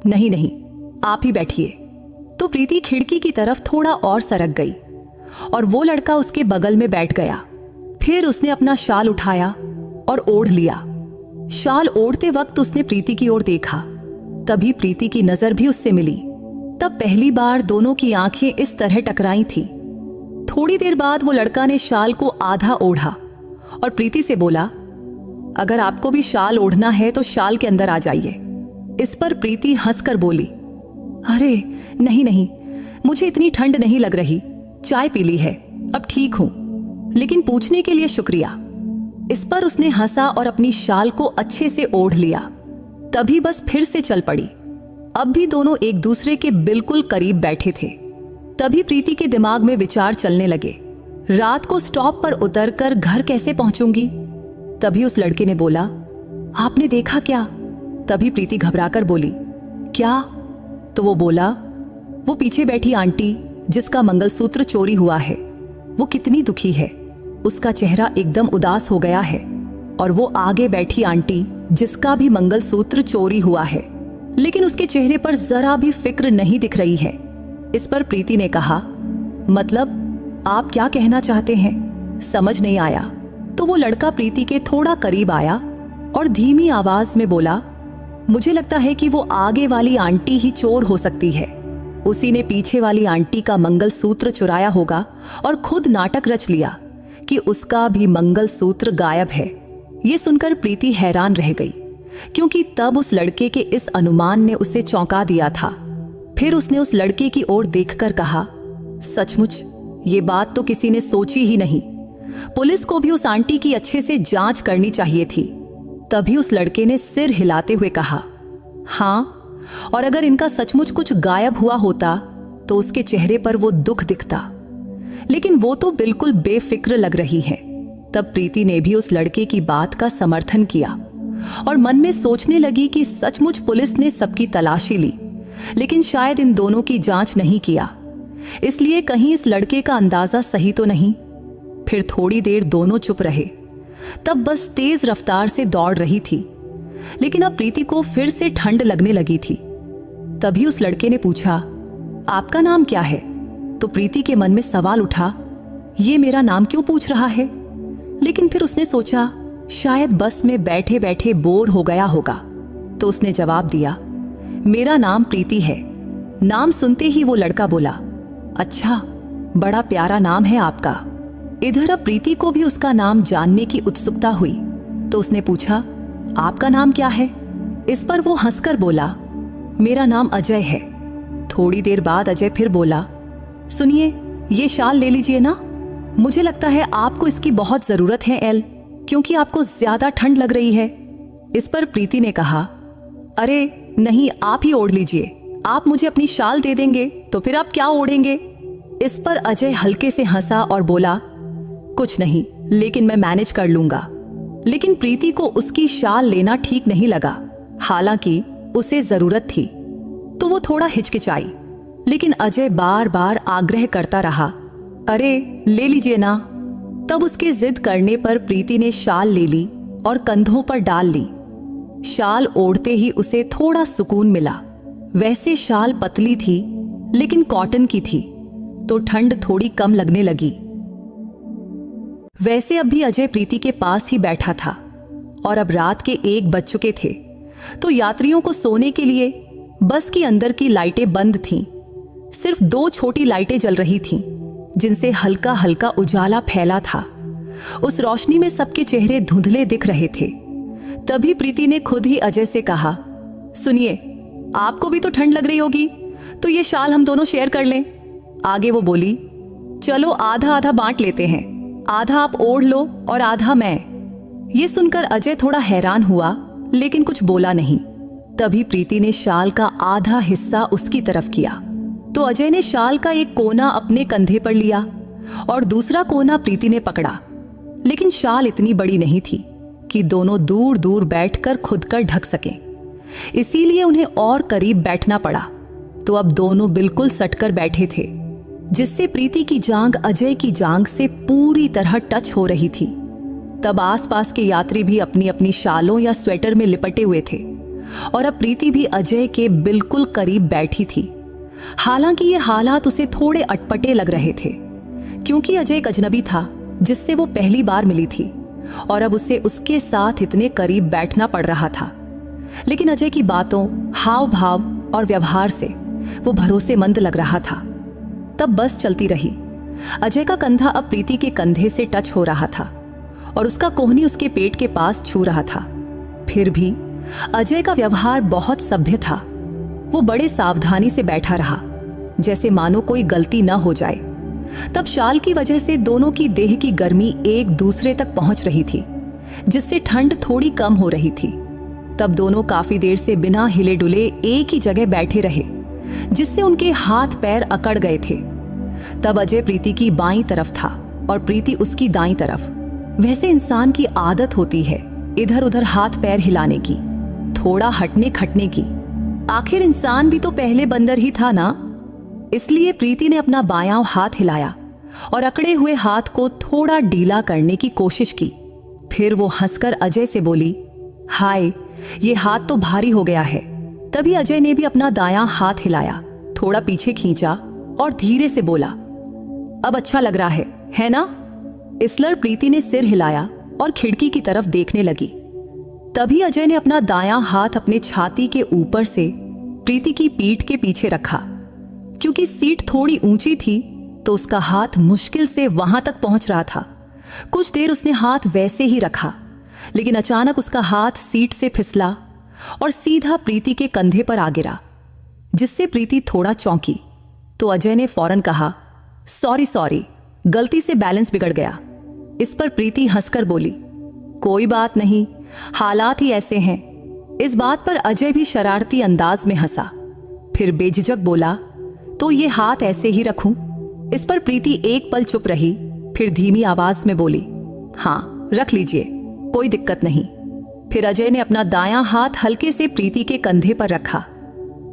नहीं नहीं आप ही बैठिए। तो प्रीति खिड़की की तरफ थोड़ा और सरक गई और वो लड़का उसके बगल में बैठ गया। फिर उसने अपना शाल उठाया और ओढ़ लिया। शाल ओढ़ते वक्त उसने प्रीति की ओर देखा। तभी प्रीति की नजर भी उससे मिली। तब पहली बार दोनों की आंखें इस तरह टकराई थी। थोड़ी देर बाद वो लड़का ने शाल को आधा ओढ़ा और प्रीति से बोला, अगर आपको भी शाल ओढ़ना है तो शाल के अंदर आ जाइए। इस पर प्रीति हंसकर बोली, अरे नहीं नहीं, मुझे इतनी ठंड नहीं लग रही, चाय पी ली है, अब ठीक हूं, लेकिन पूछने के लिए शुक्रिया। इस पर उसने हंसा और अपनी शाल को अच्छे से ओढ़ लिया। तभी बस फिर से चल पड़ी। अब भी दोनों एक दूसरे के बिल्कुल करीब बैठे थे। तभी प्रीति के दिमाग में विचार चलने लगे, रात को स्टॉप पर उतरकर घर कैसे पहुंचूंगी? तभी उस लड़के ने बोला, आपने देखा क्या? तभी प्रीति घबराकर बोली, क्या? तो वो बोला, वो पीछे बैठी आंटी जिसका मंगलसूत्र चोरी हुआ है, वो कितनी दुखी है, उसका चेहरा एकदम उदास हो गया है। और वो आगे बैठी आंटी जिसका भी मंगलसूत्र चोरी हुआ है, लेकिन उसके चेहरे पर जरा भी फिक्र नहीं दिख रही है। इस पर प्रीति ने कहा, मतलब आप क्या कहना चाहते हैं? समझ नहीं आया। तो वो लड़का प्रीति के थोड़ा करीब आया और धीमी आवाज में बोला, मुझे लगता है कि वो आगे वाली आंटी ही चोर हो सकती है। उसी ने पीछे वाली आंटी का मंगलसूत्र चुराया होगा और खुद नाटक रच लिया कि उसका भी मंगलसूत्र गायब है। ये सुनकर प्रीति हैरान रह गई, क्योंकि तब उस लड़के के इस अनुमान ने उसे चौंका दिया था। फिर उसने उस लड़के की ओर देखकर कहा, सचमुच ये बात तो किसी ने सोची ही नहीं। पुलिस को भी उस आंटी की अच्छे से जांच करनी चाहिए थी। तभी उस लड़के ने सिर हिलाते हुए कहा, हाँ, और अगर इनका सचमुच कुछ गायब हुआ होता तो उसके चेहरे पर वो दुख दिखता, लेकिन वो तो बिल्कुल बेफिक्र लग रही है। तब प्रीति ने भी उस लड़के की बात का समर्थन किया और मन में सोचने लगी कि सचमुच पुलिस ने सबकी तलाशी ली, लेकिन शायद इन दोनों की जांच नहीं किया, इसलिए कहीं इस लड़के का अंदाजा सही तो नहीं। फिर थोड़ी देर दोनों चुप रहे। तब बस तेज रफ्तार से दौड़ रही थी, लेकिन अब प्रीति को फिर से ठंड लगने लगी थी। तभी उस लड़के ने पूछा, आपका नाम क्या है? तो प्रीति के मन में सवाल उठा, ये मेरा नाम क्यों पूछ रहा है? लेकिन फिर उसने सोचा, शायद बस में बैठे बैठे बोर हो गया होगा, तो उसने जवाब दिया, मेरा नाम प्रीति है। नाम सुनते ही वो लड़का बोला, अच्छा, बड़ा प्यारा नाम है आपका। इधर अब प्रीति को भी उसका नाम जानने की उत्सुकता हुई, तो उसने पूछा, आपका नाम क्या है? इस पर वो हंसकर बोला, मेरा नाम अजय है। थोड़ी देर बाद अजय फिर बोला, सुनिए, ये शाल ले लीजिए ना, मुझे लगता है आपको इसकी बहुत जरूरत है एल, क्योंकि आपको ज्यादा ठंड लग रही है। इस पर प्रीति ने कहा, अरे नहीं, आप ही ओढ़ लीजिए, आप मुझे अपनी शाल दे देंगे तो फिर आप क्या ओढ़ेंगे? इस पर अजय हल्के से हंसा और बोला, कुछ नहीं, लेकिन मैं मैनेज कर लूंगा। लेकिन प्रीति को उसकी शाल लेना ठीक नहीं लगा, हालांकि उसे जरूरत थी, तो वो थोड़ा हिचकिचाई। लेकिन अजय बार बार आग्रह करता रहा, अरे ले लीजिए ना। तब उसके जिद करने पर प्रीति ने शाल ले ली और कंधों पर डाल ली। शाल ओढ़ते ही उसे थोड़ा सुकून मिला। वैसे शाल पतली थी, लेकिन कॉटन की थी, तो ठंड थोड़ी कम लगने लगी। वैसे अब भी अजय प्रीति के पास ही बैठा था और अब रात के 1 बज चुके थे, तो यात्रियों को सोने के लिए बस की अंदर की लाइटें बंद थीं। सिर्फ 2 छोटी लाइटें जल रही थीं, जिनसे हल्का हल्का उजाला फैला था। उस रोशनी में सबके चेहरे धुंधले दिख रहे थे। तभी प्रीति ने खुद ही अजय से कहा, सुनिए, आपको भी तो ठंड लग रही होगी, तो ये शाल हम दोनों शेयर कर लें। आगे वो बोली, चलो आधा आधा बांट लेते हैं, आधा आप ओढ़ लो और आधा मैं। ये सुनकर अजय थोड़ा हैरान हुआ, लेकिन कुछ बोला नहीं। तभी प्रीति ने शाल का आधा हिस्सा उसकी तरफ किया, तो अजय ने शाल का एक कोना अपने कंधे पर लिया और दूसरा कोना प्रीति ने पकड़ा। लेकिन शाल इतनी बड़ी नहीं थी कि दोनों दूर दूर बैठकर खुद कर ढक सकें, इसीलिए उन्हें और करीब बैठना पड़ा। तो अब दोनों बिल्कुल सटकर बैठे थे, जिससे प्रीति की जांघ अजय की जांघ से पूरी तरह टच हो रही थी। तब आसपास के यात्री भी अपनी अपनी शालों या स्वेटर में लिपटे हुए थे और अब प्रीति भी अजय के बिल्कुल करीब बैठी थी। हालांकि ये हालात उसे थोड़े अटपटे लग रहे थे, क्योंकि अजय एक अजनबी था जिससे वो पहली बार मिली थी और अब उसे उसके साथ इतने करीब बैठना पड़ रहा था। लेकिन अजय की बातों, हाव भाव और व्यवहार से वो भरोसेमंद लग रहा था। तब बस चलती रही। अजय का कंधा अब प्रीति के कंधे से टच हो रहा था और उसका कोहनी उसके पेट के पास छू रहा था। फिर भी अजय का व्यवहार बहुत सभ्य था। वो बड़े सावधानी से बैठा रहा, जैसे मानो कोई गलती न हो जाए। तब शाल की वजह से दोनों की देह की गर्मी एक दूसरे तक पहुंच रही थी, जिससे ठंड थोड़ी कम हो रही थी। तब दोनों काफी देर से बिना हिले डुले एक ही जगह बैठे रहे, जिससे उनके हाथ पैर अकड़ गए थे। तब अजय प्रीति की बाईं तरफ था और प्रीति उसकी दाईं तरफ। वैसे इंसान की आदत होती है इधर उधर हाथ पैर हिलाने की, थोड़ा हटने खटने की। आखिर इंसान भी तो पहले बंदर ही था ना। इसलिए प्रीति ने अपना बायां हाथ हिलाया और अकड़े हुए हाथ को थोड़ा ढीला करने की कोशिश की। फिर वो हंसकर अजय से बोली, हाय, ये हाथ तो भारी हो गया है। तभी अजय ने भी अपना दायां हाथ हिलाया, थोड़ा पीछे खींचा और धीरे से बोला, अब अच्छा लग रहा है ना? इसलर प्रीति ने सिर हिलाया और खिड़की की तरफ देखने लगी। तभी अजय ने अपना दायां हाथ अपने छाती के ऊपर से प्रीति की पीठ के पीछे रखा। क्योंकि सीट थोड़ी ऊंची थी, तो उसका हाथ मुश्किल से वहां तक पहुंच रहा था। कुछ देर उसने हाथ वैसे ही रखा, लेकिन अचानक उसका हाथ सीट से फिसला और सीधा प्रीति के कंधे पर आ गिरा, जिससे प्रीति थोड़ा चौंकी। तो अजय ने फौरन कहा, सॉरी, गलती से बैलेंस बिगड़ गया। इस पर प्रीति हंसकर बोली, कोई बात नहीं, हालात ही ऐसे हैं। इस बात पर अजय भी शरारती अंदाज में हंसा। फिर बेझिझक बोला, तो ये हाथ ऐसे ही रखूं? इस पर प्रीति एक पल चुप रही, फिर धीमी आवाज में बोली, हाँ रख लीजिए, कोई दिक्कत नहीं। फिर अजय ने अपना दायां हाथ हल्के से प्रीति के कंधे पर रखा।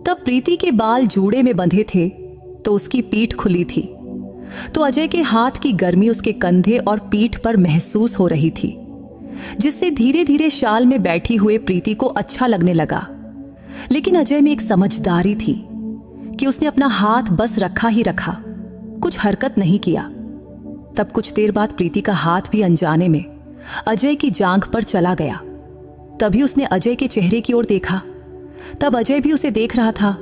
तब प्रीति के बाल जूड़े में बंधे थे, तो उसकी पीठ खुली थी, तो अजय के हाथ की गर्मी उसके कंधे और पीठ पर महसूस हो रही थी, जिससे धीरे धीरे शाल में बैठी हुए प्रीति को अच्छा लगने लगा। लेकिन अजय में एक समझदारी थी कि उसने अपना हाथ बस रखा ही रखा, कुछ हरकत नहीं किया। तब कुछ देर बाद प्रीति का हाथ भी अनजाने में अजय की जांघ पर चला गया। तभी उसने अजय के चेहरे की ओर देखा। तब अजय भी उसे देख रहा था।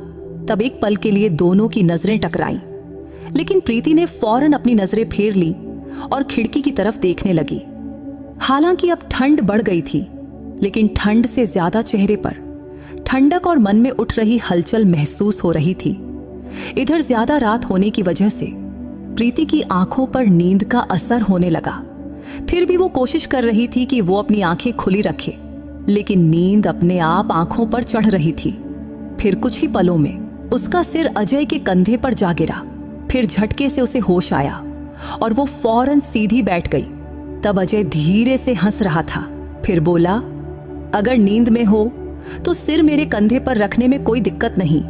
तब एक पल के लिए दोनों की नजरें टकराईं, लेकिन प्रीति ने फौरन अपनी नजरें फेर ली और खिड़की की तरफ देखने लगी। हालांकि अब ठंड बढ़ गई थी, लेकिन ठंड से ज्यादा चेहरे पर ठंडक और मन में उठ रही हलचल महसूस हो रही थी। इधर ज्यादा रात होने की वजह से प्रीति की आंखों पर नींद का असर होने लगा। फिर भी वो कोशिश कर रही थी कि वो अपनी आंखें खुली रखे, लेकिन नींद अपने आप आंखों पर चढ़ रही थी। फिर कुछ ही पलों में उसका सिर अजय के कंधे पर जा गिरा। फिर झटके से उसे होश आया और वो फौरन सीधी बैठ गई। तब अजय धीरे से हंस रहा था। फिर बोला, अगर नींद में हो तो सिर मेरे कंधे पर रखने में कोई दिक्कत नहीं।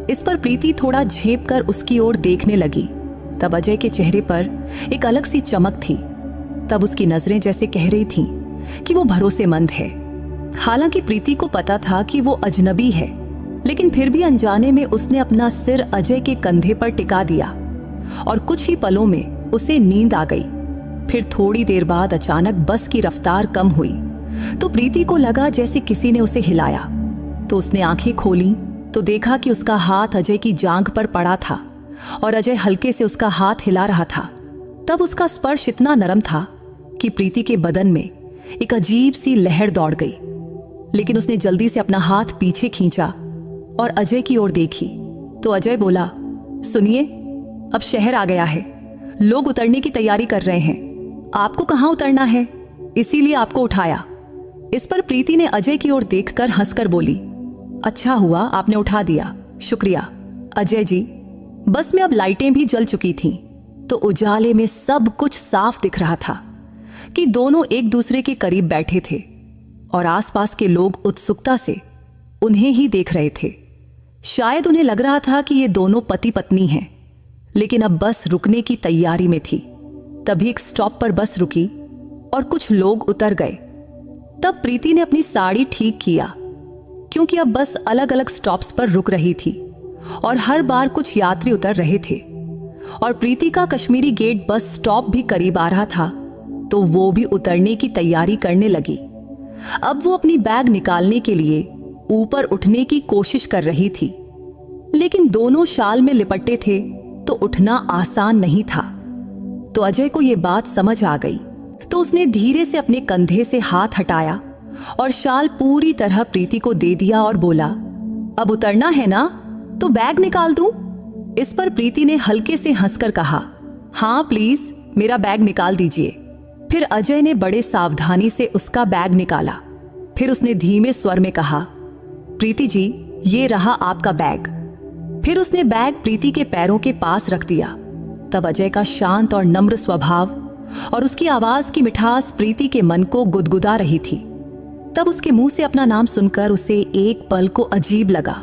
इस पर प्रीति थोड़ा झेप कर उसकी ओर देखने लगी। तब अजय के चेहरे पर एक अलग सी चमक थी। तब उसकी नजरें जैसे कह रही थीं कि वो भरोसेमंद है। हालांकि प्रीति को पता था कि वो अजनबी है, लेकिन फिर भी अनजाने में उसने अपना सिर अजय के कंधे पर टिका दिया और कुछ ही पलों में उसे नींद आ गई। फिर थोड़ी देर बाद अचानक बस की रफ्तार कम हुई तो प्रीति को लगा जैसे किसी ने उसे हिलाया। तो उसने आंखें खोली तो देखा कि उसका हाथ अजय की जांघ पर पड़ा था और अजय हल्के से उसका हाथ हिला रहा था। तब उसका स्पर्श इतना नरम था कि प्रीति के बदन में एक अजीब सी लहर दौड़ गई। लेकिन उसने जल्दी से अपना हाथ पीछे खींचा और अजय की ओर देखी तो अजय बोला, सुनिए, अब शहर आ गया है, लोग उतरने की तैयारी कर रहे हैं। आपको कहाँ उतरना है, इसीलिए आपको उठाया। इस पर प्रीति ने अजय की ओर देखकर हंसकर बोली, अच्छा हुआ आपने उठा दिया, शुक्रिया। अजय जी, बस में अब लाइटें भी जल चुकी थीं, तो उजाले में सब कुछ साफ दिख रहा था कि दोनों एक दूसरे के करीब बैठे थे और आसपास के लोग उत्सुकता से उन्हें ही देख रहे थे। शायद उन्हें लग रहा था कि ये दोनों पति पत्नी हैं, लेकिन अब बस रुकने की तैयारी में थी। तभी एक स्टॉप पर बस रुकी और कुछ लोग उतर गए। तब प्रीति ने अपनी साड़ी ठीक किया, क्योंकि अब बस अलग अलग स्टॉप्स पर रुक रही थी और हर बार कुछ यात्री उतर रहे थे। और प्रीति का कश्मीरी गेट बस स्टॉप भी करीब आ रहा था, तो वो भी उतरने की तैयारी करने लगी। अब वो अपनी बैग निकालने के लिए ऊपर उठने की कोशिश कर रही थी, लेकिन दोनों शाल में लिपटे थे तो उठना आसान नहीं था। तो अजय को ये बात समझ आ गई, तो उसने धीरे से अपने कंधे से हाथ हटाया और शाल पूरी तरह प्रीति को दे दिया और बोला, अब उतरना है ना, तो बैग निकाल दूं? इस पर प्रीति ने हल्के से हंसकर कहा, हाँ प्लीज, मेरा बैग निकाल दीजिए। फिर अजय ने बड़े सावधानी से उसका बैग निकाला। फिर उसने धीमे स्वर में कहा, प्रीति जी, ये रहा आपका बैग। फिर उसने बैग प्रीति के पैरों के पास रख दिया। तब अजय का शांत और नम्र स्वभाव और उसकी आवाज की मिठास प्रीति के मन को गुदगुदा रही थी। तब उसके मुंह से अपना नाम सुनकर उसे एक पल को अजीब लगा,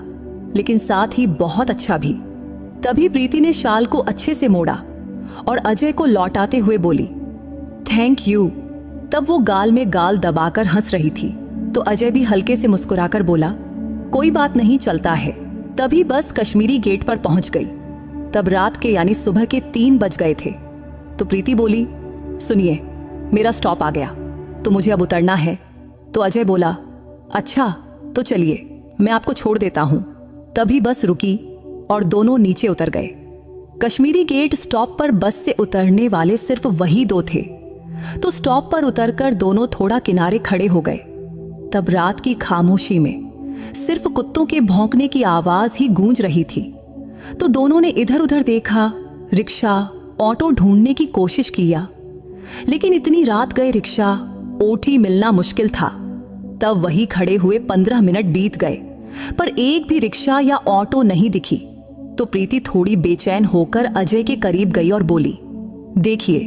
लेकिन साथ ही बहुत अच्छा भी। तभी प्रीति ने शाल को अच्छे से मोड़ा और अजय को लौटाते हुए बोली, थैंक यू। तब वो गाल में गाल दबाकर हंस रही थी, तो अजय भी हल्के से मुस्कुराकर बोला, कोई बात नहीं, चलता है। तभी बस कश्मीरी गेट पर पहुंच गई। तब रात के यानी सुबह के 3 बज गए थे। तो प्रीति बोली, सुनिए, मेरा स्टॉप आ गया, तो मुझे अब उतरना है। तो अजय बोला, अच्छा तो चलिए, मैं आपको छोड़ देता हूं। तभी बस रुकी और दोनों नीचे उतर गए। कश्मीरी गेट स्टॉप पर बस से उतरने वाले सिर्फ वही 2 थे, तो स्टॉप पर उतरकर दोनों थोड़ा किनारे खड़े हो गए। तब रात की खामोशी में सिर्फ कुत्तों के भौंकने की आवाज ही गूंज रही थी। तो दोनों ने इधर उधर देखा, रिक्शा, ऑटो ढूंढने की कोशिश किया, लेकिन इतनी रात गए रिक्शा, ओटी मिलना मुश्किल था। तब वही खड़े हुए 15 मिनट बीत गए, पर एक भी रिक्शा या ऑटो नहीं दिखी। तो प्रीति थोड़ी बेचैन होकर अजय के करीब गई और बोली, देखिए,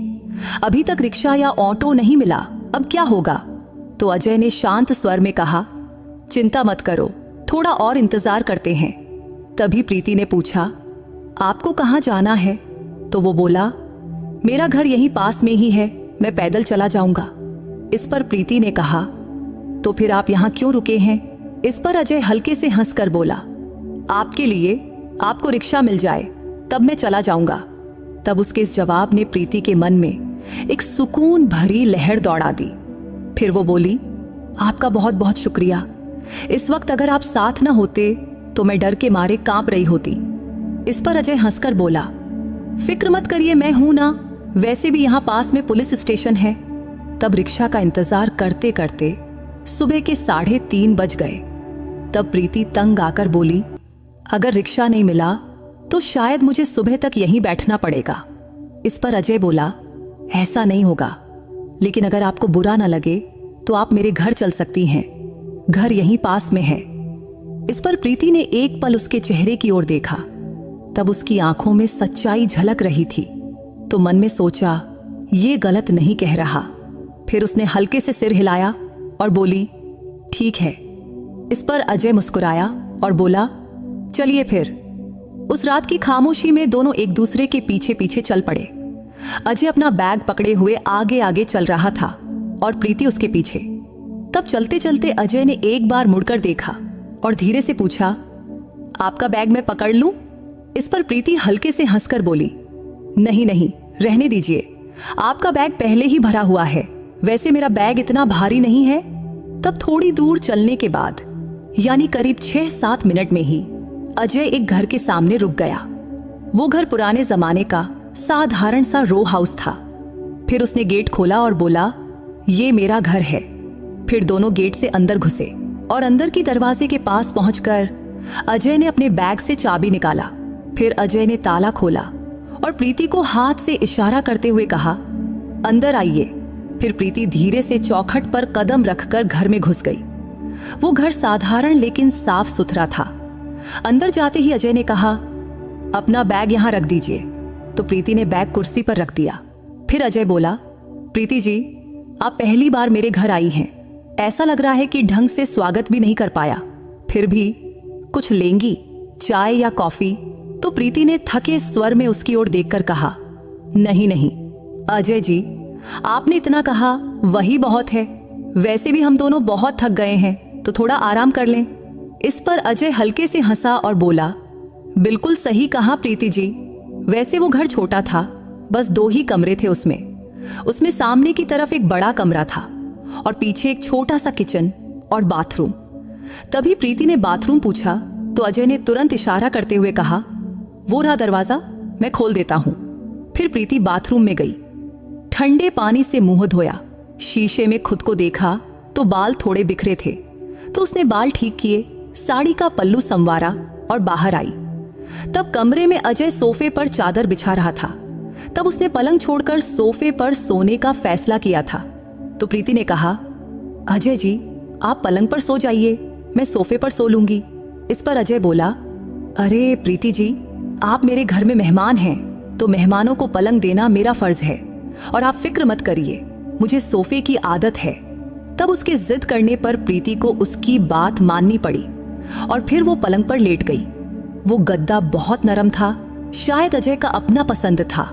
अभी तक रिक्शा या ऑटो नहीं मिला, अब क्या होगा? तो अजय ने शांत स्वर में कहा, चिंता मत करो, थोड़ा और इंतजार करते हैं। तभी प्रीति ने पूछा, आपको कहाँ जाना है? तो वो बोला, मेरा घर यहीं पास में ही है, मैं पैदल चला जाऊंगा। इस पर प्रीति ने कहा, तो फिर आप यहाँ क्यों रुके हैं? इस पर अजय हल्के से हंसकर बोला, आपके लिए आपको रिक्शा मिल जाए तब मैं चला जाऊंगा। तब उसके इस जवाब ने प्रीति के मन में एक सुकून भरी लहर दौड़ा दी। फिर वो बोली, आपका बहुत बहुत शुक्रिया। इस वक्त अगर आप साथ न होते तो मैं डर के मारे कांप रही होती। इस पर अजय हंसकर बोला, फिक्र मत करिए, मैं हूं ना, वैसे भी यहाँ पास में पुलिस स्टेशन है। तब रिक्शा का इंतजार करते करते सुबह के 3:30 बज गए। तब प्रीति तंग आकर बोली, अगर रिक्शा नहीं मिला तो शायद मुझे सुबह तक यहीं बैठना पड़ेगा। इस पर अजय बोला, ऐसा नहीं होगा, लेकिन अगर आपको बुरा ना लगे तो आप मेरे घर चल सकती हैं, घर यहीं पास में है। इस पर प्रीति ने एक पल उसके चेहरे की ओर देखा। तब उसकी आंखों में सच्चाई झलक रही थी, तो मन में सोचा, ये गलत नहीं कह रहा। फिर उसने हल्के से सिर हिलाया और बोली, ठीक है। इस पर अजय मुस्कुराया और बोला, चलिए फिर। उस रात की खामोशी में दोनों एक दूसरे के पीछे पीछे चल पड़े। अजय अपना बैग पकड़े हुए आगे आगे चल रहा था और प्रीति उसके पीछे। तब चलते चलते अजय ने एक बार मुड़कर देखा और धीरे से पूछा, आपका बैग मैं पकड़ लूं? इस पर प्रीति हल्के से हंसकर बोली, नहीं नहीं, रहने दीजिए, आपका बैग पहले ही भरा हुआ है, वैसे मेरा बैग इतना भारी नहीं है। तब थोड़ी दूर चलने के बाद, यानी करीब 6-7 मिनट में ही अजय एक घर के सामने रुक गया। वो घर पुराने जमाने का साधारण सा रो हाउस था। फिर उसने गेट खोला और बोला, ये मेरा घर है। फिर दोनों गेट से अंदर घुसे और अंदर की दरवाजे के पास पहुंचकर अजय ने अपने बैग से चाबी निकाला। फिर अजय ने ताला खोला और प्रीति को हाथ से इशारा करते हुए कहा, अंदर आइए। फिर प्रीति धीरे से चौखट पर कदम रखकर घर में घुस गई। वो घर साधारण लेकिन साफ सुथरा था। अंदर जाते ही अजय ने कहा, अपना बैग यहां रख दीजिए। तो प्रीति ने बैग कुर्सी पर रख दिया। फिर अजय बोला, प्रीति जी, आप पहली बार मेरे घर आई हैं, ऐसा लग रहा है कि ढंग से स्वागत भी नहीं कर पाया, फिर भी कुछ लेंगी, चाय या कॉफी? तो प्रीति ने थके स्वर में उसकी ओर देखकर कहा, नहीं नहीं अजय जी, आपने इतना कहा वही बहुत है, वैसे भी हम दोनों बहुत थक गए हैं, तो थोड़ा आराम कर लें। इस पर अजय हल्के से हंसा और बोला, बिल्कुल सही कहा प्रीति जी, वैसे वो घर छोटा था, बस 2 ही कमरे थे उसमें सामने की तरफ एक बड़ा कमरा था और पीछे एक छोटा सा किचन और बाथरूम। तभी प्रीति ने बाथरूम पूछा तो अजय ने तुरंत इशारा करते हुए कहा, वो रहा दरवाजा, मैं खोल देता हूं। फिर प्रीति बाथरूम में गई, ठंडे पानी से मुंह धोया, शीशे में खुद को देखा तो बाल थोड़े बिखरे थे, तो उसने बाल ठीक किए, साड़ी का पल्लू संवारा और बाहर आई। तब कमरे में अजय सोफे पर चादर बिछा रहा था। तब उसने पलंग छोड़कर सोफे पर सोने का फैसला किया था। तो प्रीति ने कहा, अजय जी, आप पलंग पर सो जाइए, मैं सोफे पर सो लूंगी। इस पर अजय बोला, अरे प्रीति जी, आप मेरे घर में मेहमान हैं, तो मेहमानों को पलंग देना मेरा फर्ज है, और आप फिक्र मत करिए, मुझे सोफे की आदत है। तब उसके जिद करने पर प्रीति को उसकी बात माननी पड़ी और फिर वो पलंग पर लेट गई। वो गद्दा बहुत नरम था, शायद अजय का अपना पसंद था।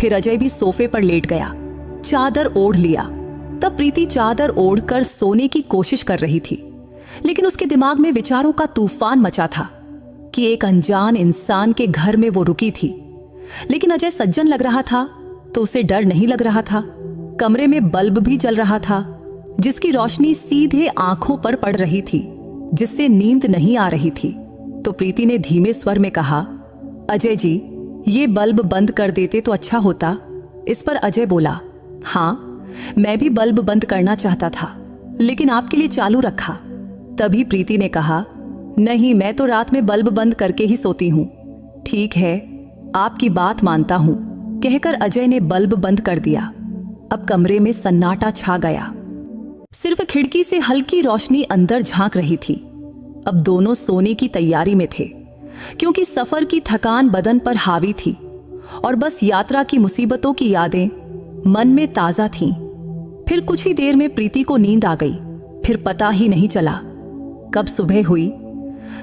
फिर अजय भी सोफे पर लेट गया, चादर ओढ़ लिया। तब प्रीति चादर ओढ़कर सोने की कोशिश कर रही थी, लेकिन उसके दिमाग में विचारों का तूफान मचा था कि एक अनजान इंसान के घर में वो रुकी थी। लेकिन अजय सज्जन लग रहा था तो उसे डर नहीं लग रहा था। कमरे में बल्ब भी जल रहा था, जिसकी रोशनी सीधे आंखों पर पड़ रही थी, जिससे नींद नहीं आ रही थी। तो प्रीति ने धीमे स्वर में कहा, अजय जी, ये बल्ब बंद कर देते तो अच्छा होता। इस पर अजय बोला, हाँ, मैं भी बल्ब बंद करना चाहता था, लेकिन आपके लिए चालू रखा। तभी प्रीति ने कहा, नहीं, मैं तो रात में बल्ब बंद करके ही सोती हूँ। ठीक है, आपकी बात मानता हूँ, कहकर अजय ने बल्ब बंद कर दिया। अब कमरे में सन्नाटा छा गया, सिर्फ खिड़की से हल्की रोशनी अंदर झांक रही थी। अब दोनों सोने की तैयारी में थे, क्योंकि सफर की थकान बदन पर हावी थी और बस यात्रा की मुसीबतों की यादें मन में ताजा थीं। फिर कुछ ही देर में प्रीति को नींद आ गई। फिर पता ही नहीं चला कब सुबह हुई।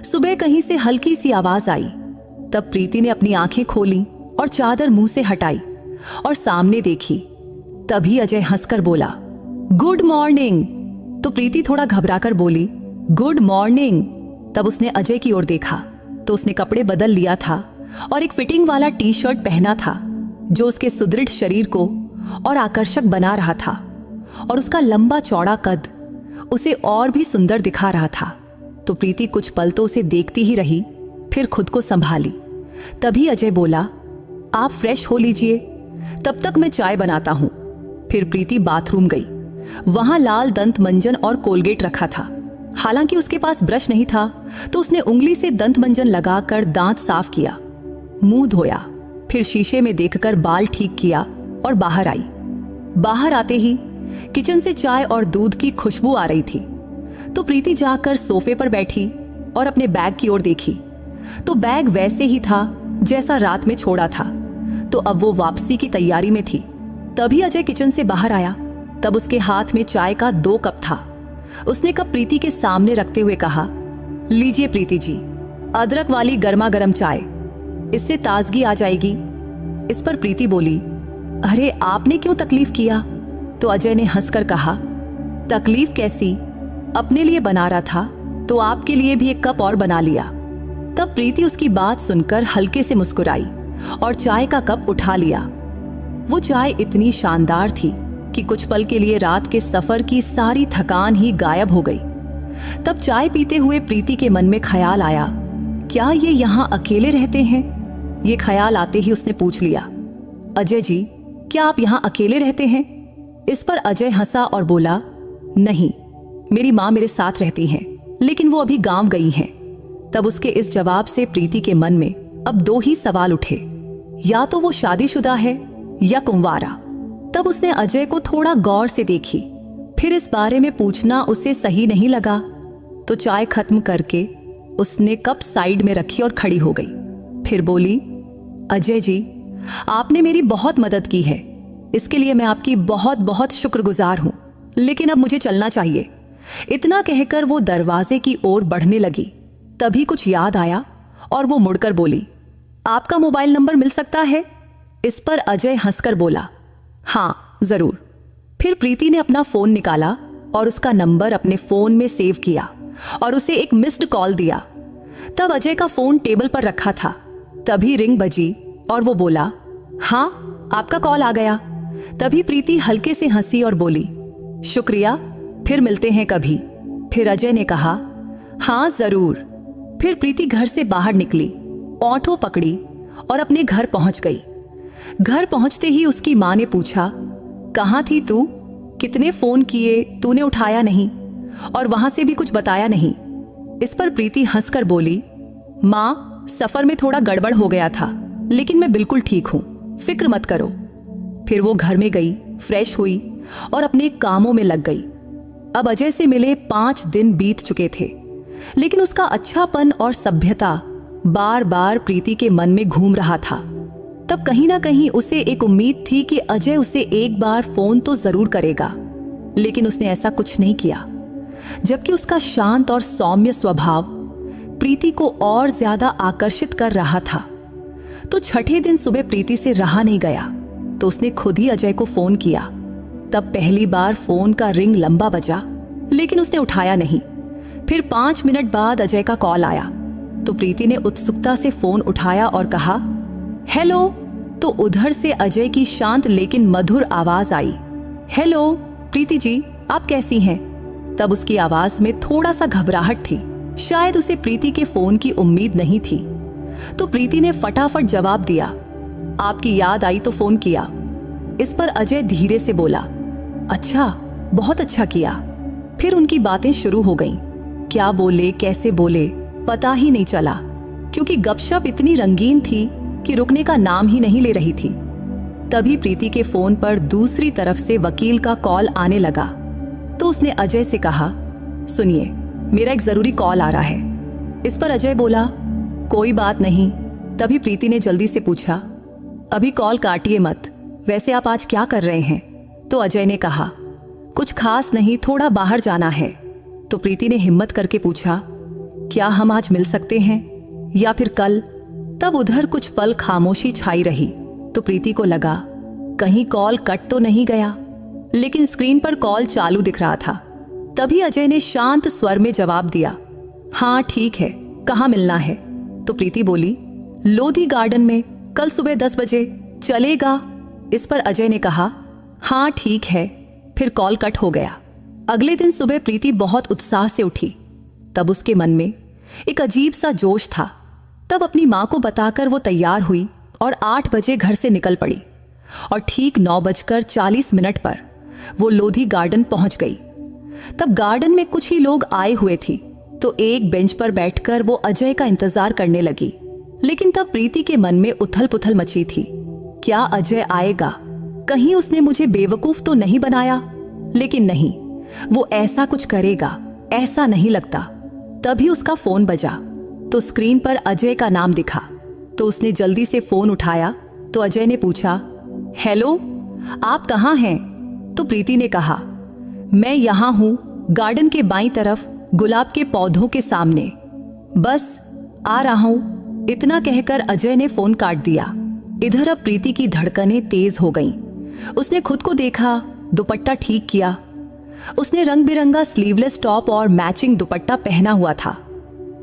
सुबह कहीं से हल्की सी आवाज आई। तब प्रीति ने अपनी आंखें खोली और चादर मुंह से हटाई और सामने देखी। तभी अजय हंसकर बोला, गुड मॉर्निंग। तो प्रीति थोड़ा घबराकर बोली, गुड मॉर्निंग। तब उसने अजय की ओर देखा तो उसने कपड़े बदल लिया था और एक फिटिंग वाला टी-शर्ट पहना था, जो उसके सुदृढ़ शरीर को और आकर्षक बना रहा था। और उसका लंबा चौड़ा कद उसे और भी सुंदर दिखा रहा था। तो प्रीति कुछ पल तो उसे देखती ही रही, फिर खुद को संभाली। तभी अजय बोला, आप फ्रेश हो लीजिए, तब तक मैं चाय बनाता हूं। फिर प्रीति बाथरूम गई। वहां लाल दंत मंजन और कोलगेट रखा था। हालांकि उसके पास ब्रश नहीं था, तो उसने उंगली से दंत मंजन लगाकर दांत साफ किया, मुंह धोया, फिर शीशे में देखकर बाल ठीक किया और बाहर आई। बाहर आते ही किचन से चाय और दूध की खुशबू आ रही थी। तो प्रीति जाकर सोफे पर बैठी और अपने बैग की ओर देखी। तो बैग वैसे ही था जैसा रात में छोड़ा था। तो अब वो वापसी की तैयारी में थी। तभी अजय किचन से बाहर आया। तब उसके हाथ में चाय का 2 कप था। उसने कप प्रीति के सामने रखते हुए कहा, लीजिए प्रीति जी, अदरक वाली गर्मा गर्म चाय, इससे ताजगी आ जाएगी। इस पर प्रीति बोली, अरे आपने क्यों तकलीफ किया? तो अजय ने हंसकर कहा, तकलीफ कैसी, अपने लिए बना रहा था तो आपके लिए भी 1 कप और बना लिया। तब प्रीति उसकी बात सुनकर हल्के से मुस्कुराई और चाय का कप उठा लिया। वो चाय इतनी शानदार थी कि कुछ पल के लिए रात के सफर की सारी थकान ही गायब हो गई। तब चाय पीते हुए प्रीति के मन में ख्याल आया, क्या ये यहाँ अकेले रहते हैं? ये ख्याल आते ही उसने पूछ लिया, अजय जी, क्या आप यहाँ अकेले रहते हैं? इस पर अजय हंसा और बोला, नहीं, मेरी माँ मेरे साथ रहती हैं, लेकिन वो अभी गांव गई हैं। तब उसके इस जवाब से प्रीति के मन में अब 2 ही सवाल उठे, या तो वो शादीशुदा है या कुंवारा। तब उसने अजय को थोड़ा गौर से देखी। फिर इस बारे में पूछना उसे सही नहीं लगा। तो चाय खत्म करके उसने कप साइड में रखी और खड़ी हो गई। फिर बोली, अजय जी, आपने मेरी बहुत मदद की है, इसके लिए मैं आपकी बहुत बहुत शुक्रगुजार हूं, लेकिन अब मुझे चलना चाहिए। इतना कहकर वो दरवाजे की ओर बढ़ने लगी। तभी कुछ याद आया और वो मुड़कर बोली, आपका मोबाइल नंबर मिल सकता है? इस पर अजय हंसकर बोला, हाँ जरूर। फिर प्रीति ने अपना फोन निकाला और उसका नंबर अपने फोन में सेव किया और उसे एक मिस्ड कॉल दिया। तब अजय का फोन टेबल पर रखा था। तभी रिंग बजी और वो बोला, हाँ आपका कॉल आ गया। तभी प्रीति हल्के से हंसी और बोली, शुक्रिया, फिर मिलते हैं कभी। फिर अजय ने कहा, हाँ जरूर। फिर प्रीति घर से बाहर निकली, ऑटो पकड़ी और अपने घर पहुंच गई। घर पहुंचते ही उसकी मां ने पूछा, कहाँ थी तू? कितने फोन किए, तूने उठाया नहीं और वहां से भी कुछ बताया नहीं। इस पर प्रीति हंसकर बोली, मां, सफर में थोड़ा गड़बड़ हो गया था, लेकिन मैं बिल्कुल ठीक हूं, फिक्र मत करो। फिर वो घर में गई, फ्रेश हुई और अपने कामों में लग गई। अब अजय से मिले 5 दिन बीत चुके थे, लेकिन उसका अच्छापन और सभ्यता बार बार प्रीति के मन में घूम रहा था। तब कहीं ना कहीं उसे एक उम्मीद थी कि अजय उसे एक बार फोन तो जरूर करेगा, लेकिन उसने ऐसा कुछ नहीं किया। जबकि उसका शांत और सौम्य स्वभाव प्रीति को और ज्यादा आकर्षित कर रहा था। तो छठे दिन सुबह प्रीति से रहा नहीं गया, तो उसने खुद ही अजय को फोन किया। तब पहली बार फोन का रिंग लंबा बजा, लेकिन उसने उठाया नहीं। फिर 5 मिनट बाद अजय का कॉल आया, तो प्रीति ने उत्सुकता से फोन उठाया और कहा, हेलो। तो उधर से अजय की शांत लेकिन मधुर आवाज आई, हेलो प्रीति जी, आप कैसी हैं? तब उसकी आवाज में थोड़ा सा घबराहट थी, शायद उसे प्रीति के फोन की उम्मीद नहीं थी। तो प्रीति ने फटाफट जवाब दिया, आपकी याद आई तो फोन किया। इस पर अजय धीरे से बोला, अच्छा, बहुत अच्छा किया। फिर उनकी बातें शुरू हो गईं। क्या बोले, कैसे बोले, पता ही नहीं चला, क्योंकि गपशप इतनी रंगीन थी कि रुकने का नाम ही नहीं ले रही थी। तभी प्रीति के फोन पर दूसरी तरफ से वकील का कॉल आने लगा। तो उसने अजय से कहा, सुनिए, मेरा एक जरूरी कॉल आ रहा है। इस पर अजय बोला, कोई बात नहीं। तभी प्रीति ने जल्दी से पूछा, अभी कॉल काटिए मत, वैसे आप आज क्या कर रहे हैं? तो अजय ने कहा, कुछ खास नहीं, थोड़ा बाहर जाना है। तो प्रीति ने हिम्मत करके पूछा, क्या हम आज मिल सकते हैं या फिर कल? तब उधर कुछ पल खामोशी छाई रही। तो प्रीति को लगा कहीं कॉल कट तो नहीं गया, लेकिन स्क्रीन पर कॉल चालू दिख रहा था। तभी अजय ने शांत स्वर में जवाब दिया, हाँ ठीक है, कहाँ मिलना है? तो प्रीति बोली, लोधी गार्डन में, कल सुबह 10 बजे, चलेगा? इस पर अजय ने कहा, हाँ ठीक है, फिर कॉल कट हो गया। अगले दिन सुबह प्रीति बहुत उत्साह से उठी। तब उसके मन में एक अजीब सा जोश था। तब अपनी माँ को बताकर वो तैयार हुई और 8 बजे घर से निकल पड़ी और ठीक 9:40 पर वो लोधी गार्डन पहुंच गई। तब गार्डन में कुछ ही लोग आए हुए थे, तो एक बेंच पर बैठकर वो अजय का इंतजार करने लगी। लेकिन तब प्रीति के मन में उथल पुथल मची थी। क्या अजय आएगा? कहीं उसने मुझे बेवकूफ तो नहीं बनाया? लेकिन नहीं, वो ऐसा कुछ करेगा ऐसा नहीं लगता। तभी उसका फोन बजा तो स्क्रीन पर अजय का नाम दिखा। तो उसने जल्दी से फोन उठाया तो अजय ने पूछा, हेलो, आप कहाँ हैं? तो प्रीति ने कहा, मैं यहाँ हूँ, गार्डन के बाईं तरफ गुलाब के पौधों के सामने, बस आ रहा हूँ। इतना कहकर अजय ने फोन काट दिया। इधर अब प्रीति की धड़कनें तेज हो गईं। उसने खुद को देखा, दुपट्टा ठीक किया। उसने रंग बिरंगा स्लीवलेस टॉप और मैचिंग दुपट्टा पहना हुआ था।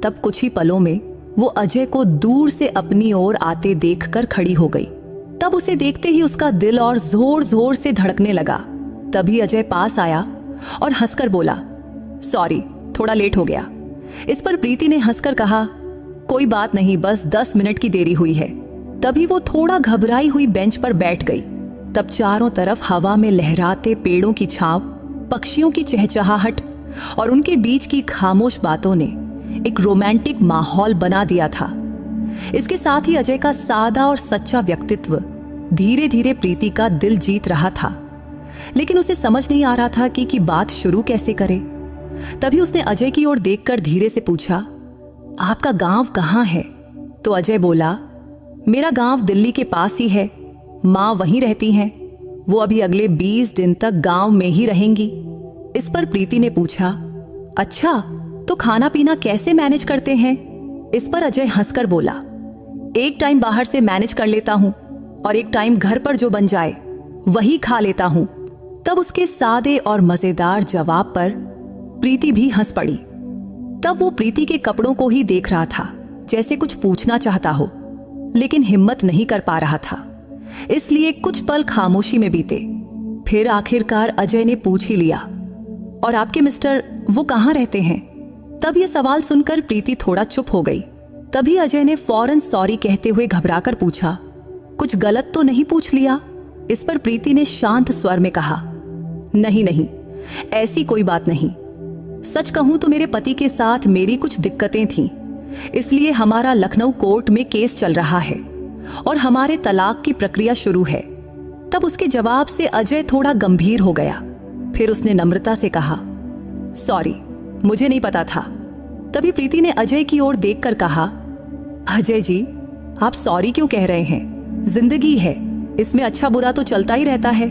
तब कुछ ही पलों में वो अजय को दूर से अपनी ओर आते देखकर खड़ी हो गई। तब उसे देखते ही उसका दिल और जोर जोर से धड़कने लगा। तभी अजय पास आया और हंसकर बोला, सॉरी, थोड़ा लेट हो गया। इस पर प्रीति ने हंसकर कहा, कोई बात नहीं, बस 10 मिनट की देरी हुई है। तभी वो थोड़ा घबराई हुई बेंच पर बैठ गई। तब चारों तरफ हवा में लहराते पेड़ों की छांव, पक्षियों की चहचहाहट और उनके बीच की खामोश बातों ने एक रोमांटिक माहौल बना दिया था। इसके साथ ही अजय का सादा और सच्चा व्यक्तित्व धीरे धीरे प्रीति का दिल जीत रहा था। लेकिन उसे समझ नहीं आ रहा था कि बात शुरू कैसे करे। तभी उसने अजय की ओर देखकर धीरे से पूछा, आपका गांव कहाँ है? तो अजय बोला, मेरा गांव दिल्ली के पास ही है, माँ वहीं रहती हैं, वो अभी अगले 20 दिन तक गांव में ही रहेंगी। इस पर प्रीति ने पूछा, अच्छा, तो खाना पीना कैसे मैनेज करते हैं? इस पर अजय हंसकर बोला, एक टाइम बाहर से मैनेज कर लेता हूं और एक टाइम घर पर जो बन जाए वही खा लेता हूं। तब उसके सादे और मजेदार जवाब पर प्रीति भी हंस पड़ी। तब वो प्रीति के कपड़ों को ही देख रहा था, जैसे कुछ पूछना चाहता हो, लेकिन हिम्मत नहीं कर पा रहा था। इसलिए कुछ पल खामोशी में बीते। फिर आखिरकार अजय ने पूछ ही लिया, और आपके मिस्टर वो कहाँ रहते हैं? तब ये सवाल सुनकर प्रीति थोड़ा चुप हो गई। तभी अजय ने फौरन सॉरी कहते हुए घबराकर पूछा, कुछ गलत तो नहीं पूछ लिया? इस पर प्रीति ने शांत स्वर में कहा, नहीं नहीं, ऐसी कोई बात नहीं। सच कहूं तो मेरे पति के साथ मेरी कुछ दिक्कतें थीं, इसलिए हमारा लखनऊ कोर्ट में केस चल रहा है और हमारे तलाक की प्रक्रिया शुरू है। तब उसके जवाब से अजय थोड़ा गंभीर हो गया। फिर उसने नम्रता से कहा, सॉरी, मुझे नहीं पता था। तभी प्रीति ने अजय की ओर देखकर कहा, अजय जी, आप सॉरी क्यों कह रहे हैं? जिंदगी है, इसमें अच्छा बुरा तो चलता ही रहता है।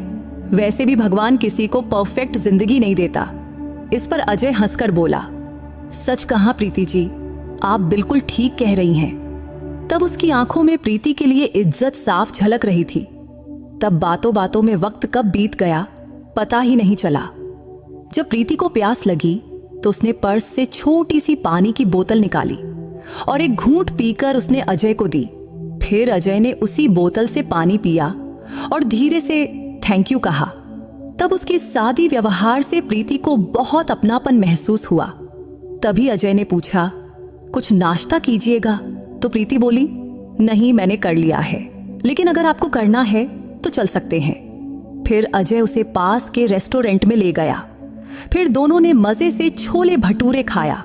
वैसे भी भगवान किसी को परफेक्ट जिंदगी नहीं देता। इस पर अजय हंसकर बोला, सच कहा प्रीति जी, आप बिल्कुल ठीक कह रही हैं। तब उसकी आंखों में प्रीति के लिए इज्जत साफ झलक रही थी। तब बातों बातों में वक्त कब बीत गया पता ही नहीं चला। जब प्रीति को प्यास लगी तो उसने पर्स से छोटी सी पानी की बोतल निकाली और एक घूंट पीकर उसने अजय को दी। फिर अजय ने उसी बोतल से पानी पिया और धीरे से थैंक यू कहा। तब उसके सादी व्यवहार से प्रीति को बहुत अपनापन महसूस हुआ। तभी अजय ने पूछा, कुछ नाश्ता कीजिएगा? तो प्रीति बोली, नहीं, मैंने कर लिया है, लेकिन अगर आपको करना है तो चल सकते हैं। फिर अजय उसे पास के रेस्टोरेंट में ले गया। फिर दोनों ने मजे से छोले भटूरे खाया।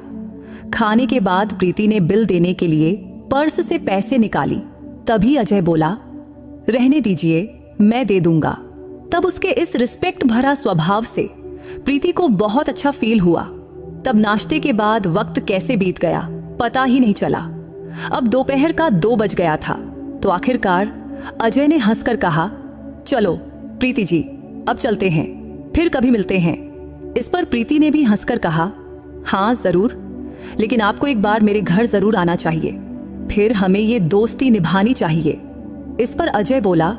खाने के बाद प्रीति ने बिल देने के लिए पर्स से पैसे निकाली। तभी अजय बोला, रहने दीजिए, मैं दे दूंगा। तब उसके इस रिस्पेक्ट भरा स्वभाव से प्रीति को बहुत अच्छा फील हुआ। तब नाश्ते के बाद वक्त कैसे बीत गया पता ही नहीं चला। अब दोपहर का 2 बज गया था। तो आखिरकार अजय ने हंसकर कहा, चलो प्रीति जी, अब चलते हैं, फिर कभी मिलते हैं। इस पर प्रीति ने भी हंसकर कहा, हाँ जरूर, लेकिन आपको एक बार मेरे घर जरूर आना चाहिए, फिर हमें ये दोस्ती निभानी चाहिए। इस पर अजय बोला,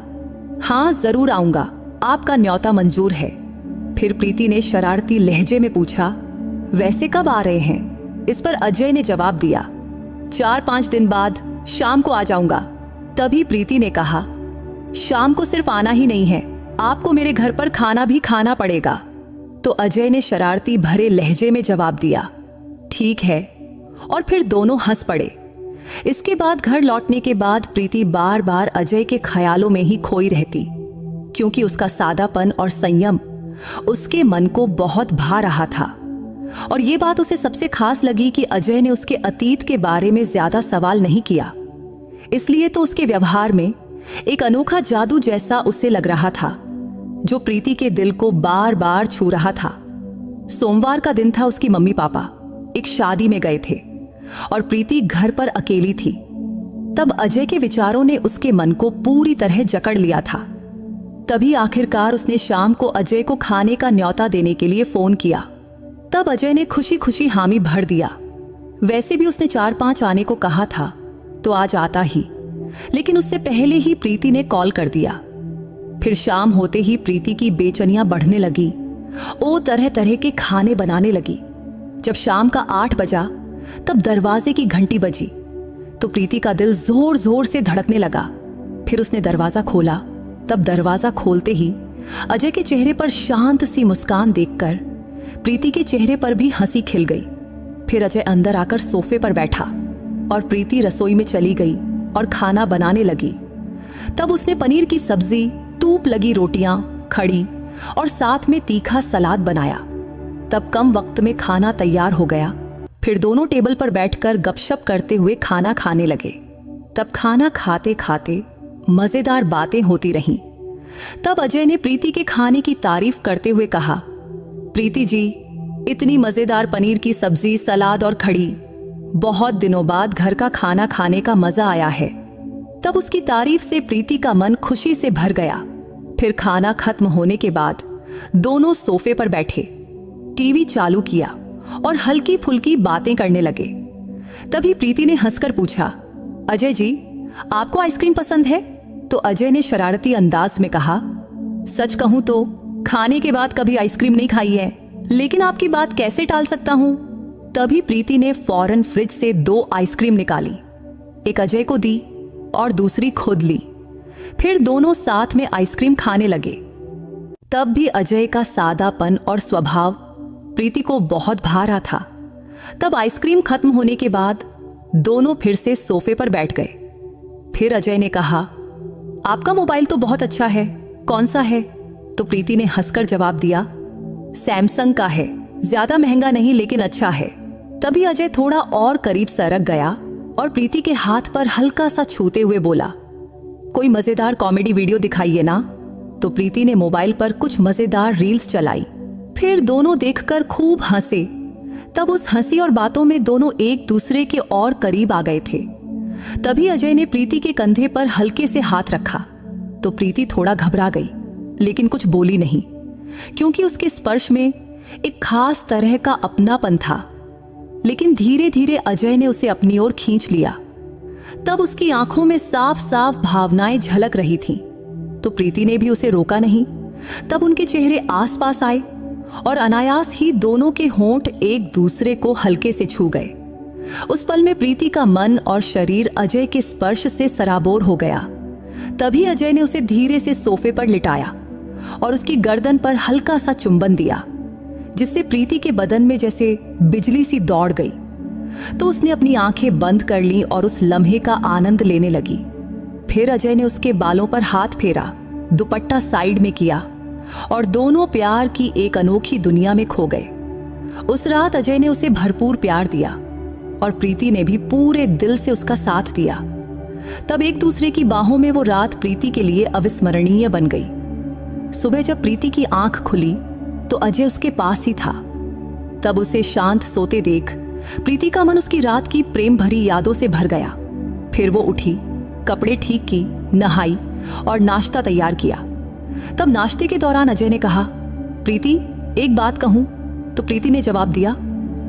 हाँ जरूर आऊंगा, आपका न्योता मंजूर है। फिर प्रीति ने शरारती लहजे में पूछा, वैसे कब आ रहे हैं? इस पर अजय ने जवाब दिया, 4-5 दिन बाद शाम को आ जाऊंगा। तभी प्रीति ने कहा, शाम को सिर्फ आना ही नहीं है, आपको मेरे घर पर खाना भी खाना पड़ेगा। तो अजय ने शरारती भरे लहजे में जवाब दिया, ठीक है, और फिर दोनों हंस पड़े। इसके बाद घर लौटने के बाद प्रीति बार बार अजय के ख्यालों में ही खोई रहती, क्योंकि उसका सादापन और संयम उसके मन को बहुत भा रहा था। और ये बात उसे सबसे खास लगी कि अजय ने उसके अतीत के बारे में ज्यादा सवाल नहीं किया। इसलिए तो उसके व्यवहार में एक अनोखा जादू जैसा उसे लग रहा था, जो प्रीति के दिल को बार बार छू रहा था। सोमवार का दिन था। उसकी मम्मी पापा एक शादी में गए थे और प्रीति घर पर अकेली थी। तब अजय के विचारों ने उसके मन को पूरी तरह जकड़ लिया था। तभी आखिरकार उसने शाम को अजय को खाने का न्योता देने के लिए फोन किया। तब अजय ने खुशी खुशी हामी भर दिया। वैसे भी उसने 4-5 आने को कहा था, तो आज आता ही, लेकिन उससे पहले ही प्रीति ने कॉल कर दिया। फिर शाम होते ही प्रीति की बेचैनियां बढ़ने लगी। वो तरह तरह के खाने बनाने लगी। जब शाम का 8 बजा तब दरवाजे की घंटी बजी तो प्रीति का दिल जोर जोर से धड़कने लगा। फिर उसने दरवाजा खोला। तब दरवाजा खोलते ही अजय के चेहरे पर शांत सी मुस्कान देखकर प्रीति के चेहरे पर भी हंसी खिल गई। फिर अजय अंदर आकर सोफे पर बैठा और प्रीति रसोई में चली गई और खाना बनाने लगी। तब उसने पनीर की सब्जी, तूप लगी रोटियां, खड़ी और साथ में तीखा सलाद बनाया। तब कम वक्त में खाना तैयार हो गया। फिर दोनों टेबल पर बैठकर गपशप करते हुए खाना खाने लगे। तब खाना खाते खाते मजेदार बातें होती रहीं। तब अजय ने प्रीति के खाने की तारीफ करते हुए कहा, प्रीति जी, इतनी मजेदार पनीर की सब्जी, सलाद और खड़ी, बहुत दिनों बाद घर का खाना खाने का मजा आया है। तब उसकी तारीफ से प्रीति का मन खुशी से भर गया। फिर खाना खत्म होने के बाद दोनों सोफे पर बैठे, टीवी चालू किया और हल्की फुल्की बातें करने लगे। तभी प्रीति ने हंसकर पूछा, अजय जी, आपको आइसक्रीम पसंद है? तो अजय ने शरारती अंदाज में कहा, सच कहूं तो खाने के बाद कभी आइसक्रीम नहीं खाई है, लेकिन आपकी बात कैसे टाल सकता हूं। तभी प्रीति ने फौरन फ्रिज से 2 आइसक्रीम निकाली, एक अजय को दी और दूसरी खुद ली। फिर दोनों साथ में आइसक्रीम खाने लगे। तब भी अजय का सादापन और स्वभाव प्रीति को बहुत भा रहा था। तब आइसक्रीम खत्म होने के बाद दोनों फिर से सोफे पर बैठ गए। फिर अजय ने कहा, आपका मोबाइल तो बहुत अच्छा है, कौन सा है? तो प्रीति ने हंसकर जवाब दिया, सैमसंग का है, ज्यादा महंगा नहीं लेकिन अच्छा है। तभी अजय थोड़ा और करीब सरक गया और प्रीति के हाथ पर हल्का सा छूते हुए बोला, कोई मजेदार कॉमेडी वीडियो दिखाइए ना। तो प्रीति ने मोबाइल पर कुछ मजेदार रील्स चलाई। फिर दोनों देखकर खूब हंसे। तब उस हंसी और बातों में दोनों एक दूसरे के और करीब आ गए थे। तभी अजय ने प्रीति के कंधे पर हल्के से हाथ रखा तो प्रीति थोड़ा घबरा गई, लेकिन कुछ बोली नहीं, क्योंकि उसके स्पर्श में एक खास तरह का अपनापन था। लेकिन धीरे धीरे अजय ने उसे अपनी ओर खींच लिया। तब उसकी आंखों में साफ साफ भावनाएं झलक रही थीं। तो प्रीति ने भी उसे रोका नहीं। तब उनके चेहरे आसपास आए और अनायास ही दोनों के होंठ एक दूसरे को हल्के से छू गए। उस पल में प्रीति का मन और शरीर अजय के स्पर्श से सराबोर हो गया। तभी अजय ने उसे धीरे से सोफे पर लिटाया और उसकी गर्दन पर हल्का सा चुंबन दिया, जिससे प्रीति के बदन में जैसे बिजली सी दौड़ गई। तो उसने अपनी आंखें बंद कर ली और उस लम्हे का आनंद लेने लगी। फिर अजय ने उसके बालों पर हाथ फेरा, दुपट्टा साइड में किया और दोनों प्यार की एक अनोखी दुनिया में खो गए। उस रात अजय ने उसे भरपूर प्यार दिया और प्रीति ने भी पूरे दिल से उसका साथ दिया। तब एक दूसरे की बाहों में वो रात प्रीति के लिए अविस्मरणीय बन गई। सुबह जब प्रीति की आंख खुली तो अजय उसके पास ही था। तब उसे शांत सोते देख प्रीति का मन उसकी रात की प्रेम भरी यादों से भर गया। फिर वो उठी, कपड़े ठीक की, नहाई और नाश्ता तैयार किया। तब नाश्ते के दौरान अजय ने कहा, प्रीति एक बात कहूं? तो प्रीति ने जवाब दिया,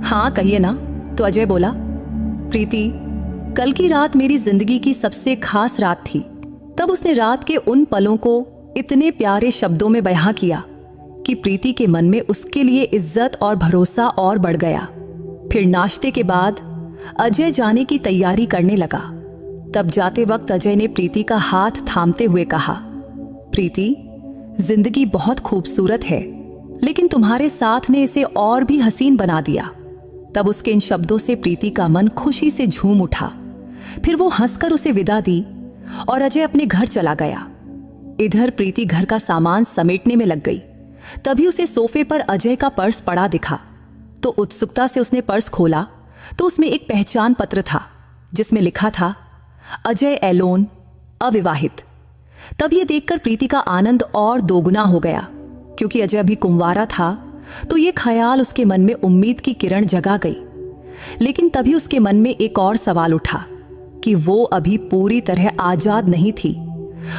हाँ कहिए ना। तो अजय बोला, प्रीति कल की रात मेरी जिंदगी की सबसे खास रात थी। तब उसने रात के उन पलों को इतने प्यारे शब्दों में बयां किया कि प्रीति के मन में उसके लिए इज्जत और भरोसा और बढ़ गया। फिर नाश्ते के बाद अजय जाने की तैयारी करने लगा। तब जाते वक्त अजय ने प्रीति का हाथ थामते हुए कहा, प्रीति जिंदगी बहुत खूबसूरत है, लेकिन तुम्हारे साथ ने इसे और भी हसीन बना दिया। तब उसके इन शब्दों से प्रीति का मन खुशी से झूम उठा। फिर वो हंसकर उसे विदा दी और अजय अपने घर चला गया। इधर प्रीति घर का सामान समेटने में लग गई। तभी उसे सोफे पर अजय का पर्स पड़ा दिखा। तो उत्सुकता से उसने पर्स खोला तो उसमें एक पहचान पत्र था जिसमें लिखा था अजय एलोन, अविवाहित। तब ये देखकर प्रीति का आनंद और दोगुना हो गया, क्योंकि अजय अभी कुंवारा था। तो ये ख्याल उसके मन में उम्मीद की किरण जगा गई। लेकिन तभी उसके मन में एक और सवाल उठा कि वो अभी पूरी तरह आजाद नहीं थी।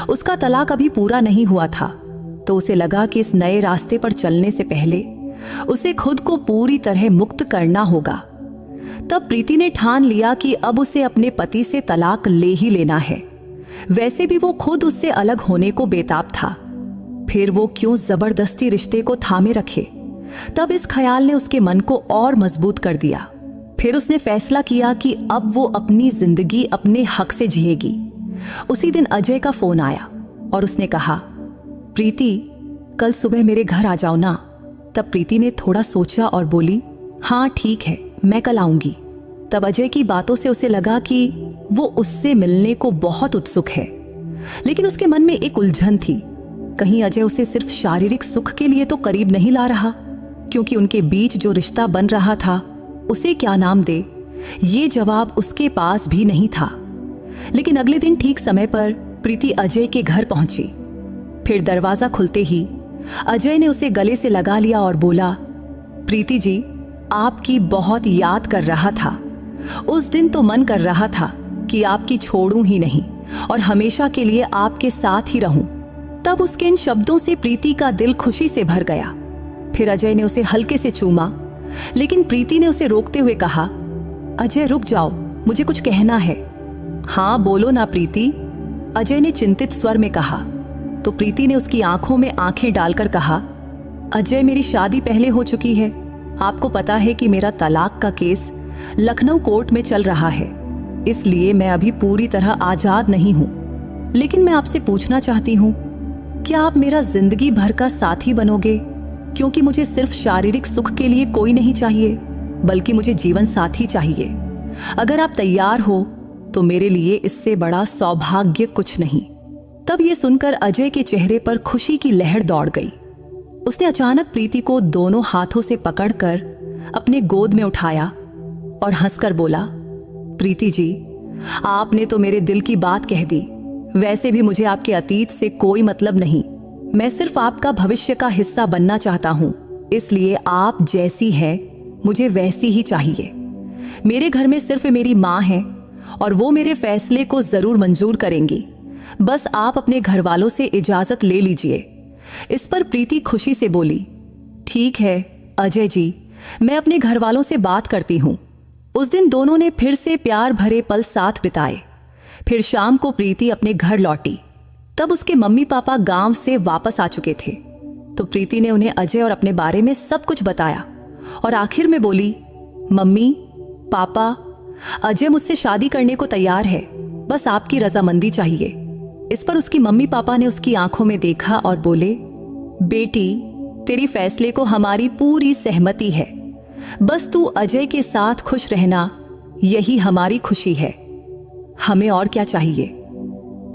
उसका तलाक अभी पूरा नहीं हुआ था। तो उसे लगा कि इस नए रास्ते पर चलने से पहले उसे खुद को पूरी तरह मुक्त करना होगा। तब प्रीति ने ठान लिया कि अब उसे अपने पति से तलाक ले ही लेना है। वैसे भी वो खुद उससे अलग होने को बेताब था, फिर वो क्यों जबरदस्ती रिश्ते को थामे रखे। तब इस ख्याल ने उसके मन को और मजबूत कर दिया। फिर उसने फैसला किया कि अब वो अपनी जिंदगी अपने हक से जिएगी। उसी दिन अजय का फोन आया और उसने कहा, प्रीति कल सुबह मेरे घर आ जाओ ना। तब प्रीति ने थोड़ा सोचा और बोली, हाँ ठीक है, मैं कल आऊंगी। तब अजय की बातों से उसे लगा कि वो उससे मिलने को बहुत उत्सुक है। लेकिन उसके मन में एक उलझन थी, कहीं अजय उसे सिर्फ शारीरिक सुख के लिए तो करीब नहीं ला रहा, क्योंकि उनके बीच जो रिश्ता बन रहा था उसे क्या नाम दे, ये जवाब उसके पास भी नहीं था। लेकिन अगले दिन ठीक समय पर प्रीति अजय के घर पहुंची। फिर दरवाजा खुलते ही अजय ने उसे गले से लगा लिया और बोला, प्रीति जी, आपकी बहुत याद कर रहा था। उस दिन तो मन कर रहा था कि आपकी छोड़ूं ही नहीं और हमेशा के लिए आपके साथ ही रहूं। तब उसके इन शब्दों से प्रीति का दिल खुशी से भर गया। फिर अजय ने उसे हल्के से चूमा, लेकिन प्रीति ने उसे रोकते हुए कहा, अजय रुक जाओ, मुझे कुछ कहना है। हाँ बोलो ना प्रीति, अजय ने चिंतित स्वर में कहा। तो प्रीति ने उसकी आंखों में आंखें डालकर कहा, अजय मेरी शादी पहले हो चुकी है। आपको पता है कि मेरा तलाक का केस लखनऊ कोर्ट में चल रहा है, इसलिए मैं अभी पूरी तरह आजाद नहीं हूं। लेकिन मैं आपसे पूछना चाहती हूं, क्या आप मेरा जिंदगी भर का साथी बनोगे? क्योंकि मुझे सिर्फ शारीरिक सुख के लिए कोई नहीं चाहिए, बल्कि मुझे जीवन साथी चाहिए। अगर आप तैयार हो तो मेरे लिए इससे बड़ा सौभाग्य कुछ नहीं। तब ये सुनकर अजय के चेहरे पर खुशी की लहर दौड़ गई। उसने अचानक प्रीति को दोनों हाथों से पकड़कर अपने गोद में उठाया और हंसकर बोला, प्रीति जी, आपने तो मेरे दिल की बात कह दी। वैसे भी मुझे आपके अतीत से कोई मतलब नहीं, मैं सिर्फ आपका भविष्य का हिस्सा बनना चाहता हूं। इसलिए आप जैसी है मुझे वैसी ही चाहिए। मेरे घर में सिर्फ मेरी माँ है और वो मेरे फैसले को जरूर मंजूर करेंगी। बस आप अपने घर वालों से इजाजत ले लीजिए। इस पर प्रीति खुशी से बोली, ठीक है अजय जी, मैं अपने घर वालों से बात करती हूँ। उस दिन दोनों ने फिर से प्यार भरे पल साथ बिताए। फिर शाम को प्रीति अपने घर लौटी। तब उसके मम्मी पापा गांव से वापस आ चुके थे। तो प्रीति ने उन्हें अजय और अपने बारे में सब कुछ बताया और आखिर में बोली, मम्मी पापा, अजय मुझसे शादी करने को तैयार है, बस आपकी रजामंदी चाहिए। इस पर उसकी मम्मी पापा ने उसकी आंखों में देखा और बोले, बेटी, तेरी फैसले को हमारी पूरी सहमति है। बस तू अजय के साथ खुश रहना, यही हमारी खुशी है। हमें और क्या चाहिए।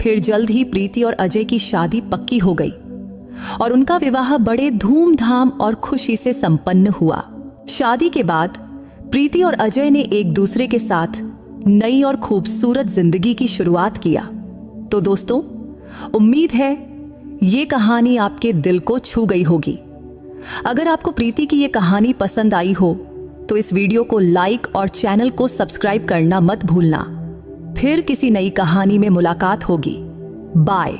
फिर जल्द ही प्रीति और अजय की शादी पक्की हो गई और उनका विवाह बड़े धूमधाम और खुशी से संपन्न हुआ। शादी के बाद प्रीति और अजय ने एक दूसरे के साथ नई और खूबसूरत जिंदगी की शुरुआत किया। तो दोस्तों, उम्मीद है ये कहानी आपके दिल को छू गई होगी। अगर आपको प्रीति की ये कहानी पसंद आई हो तो इस वीडियो को लाइक और चैनल को सब्सक्राइब करना मत भूलना। फिर किसी नई कहानी में मुलाकात होगी। बाय।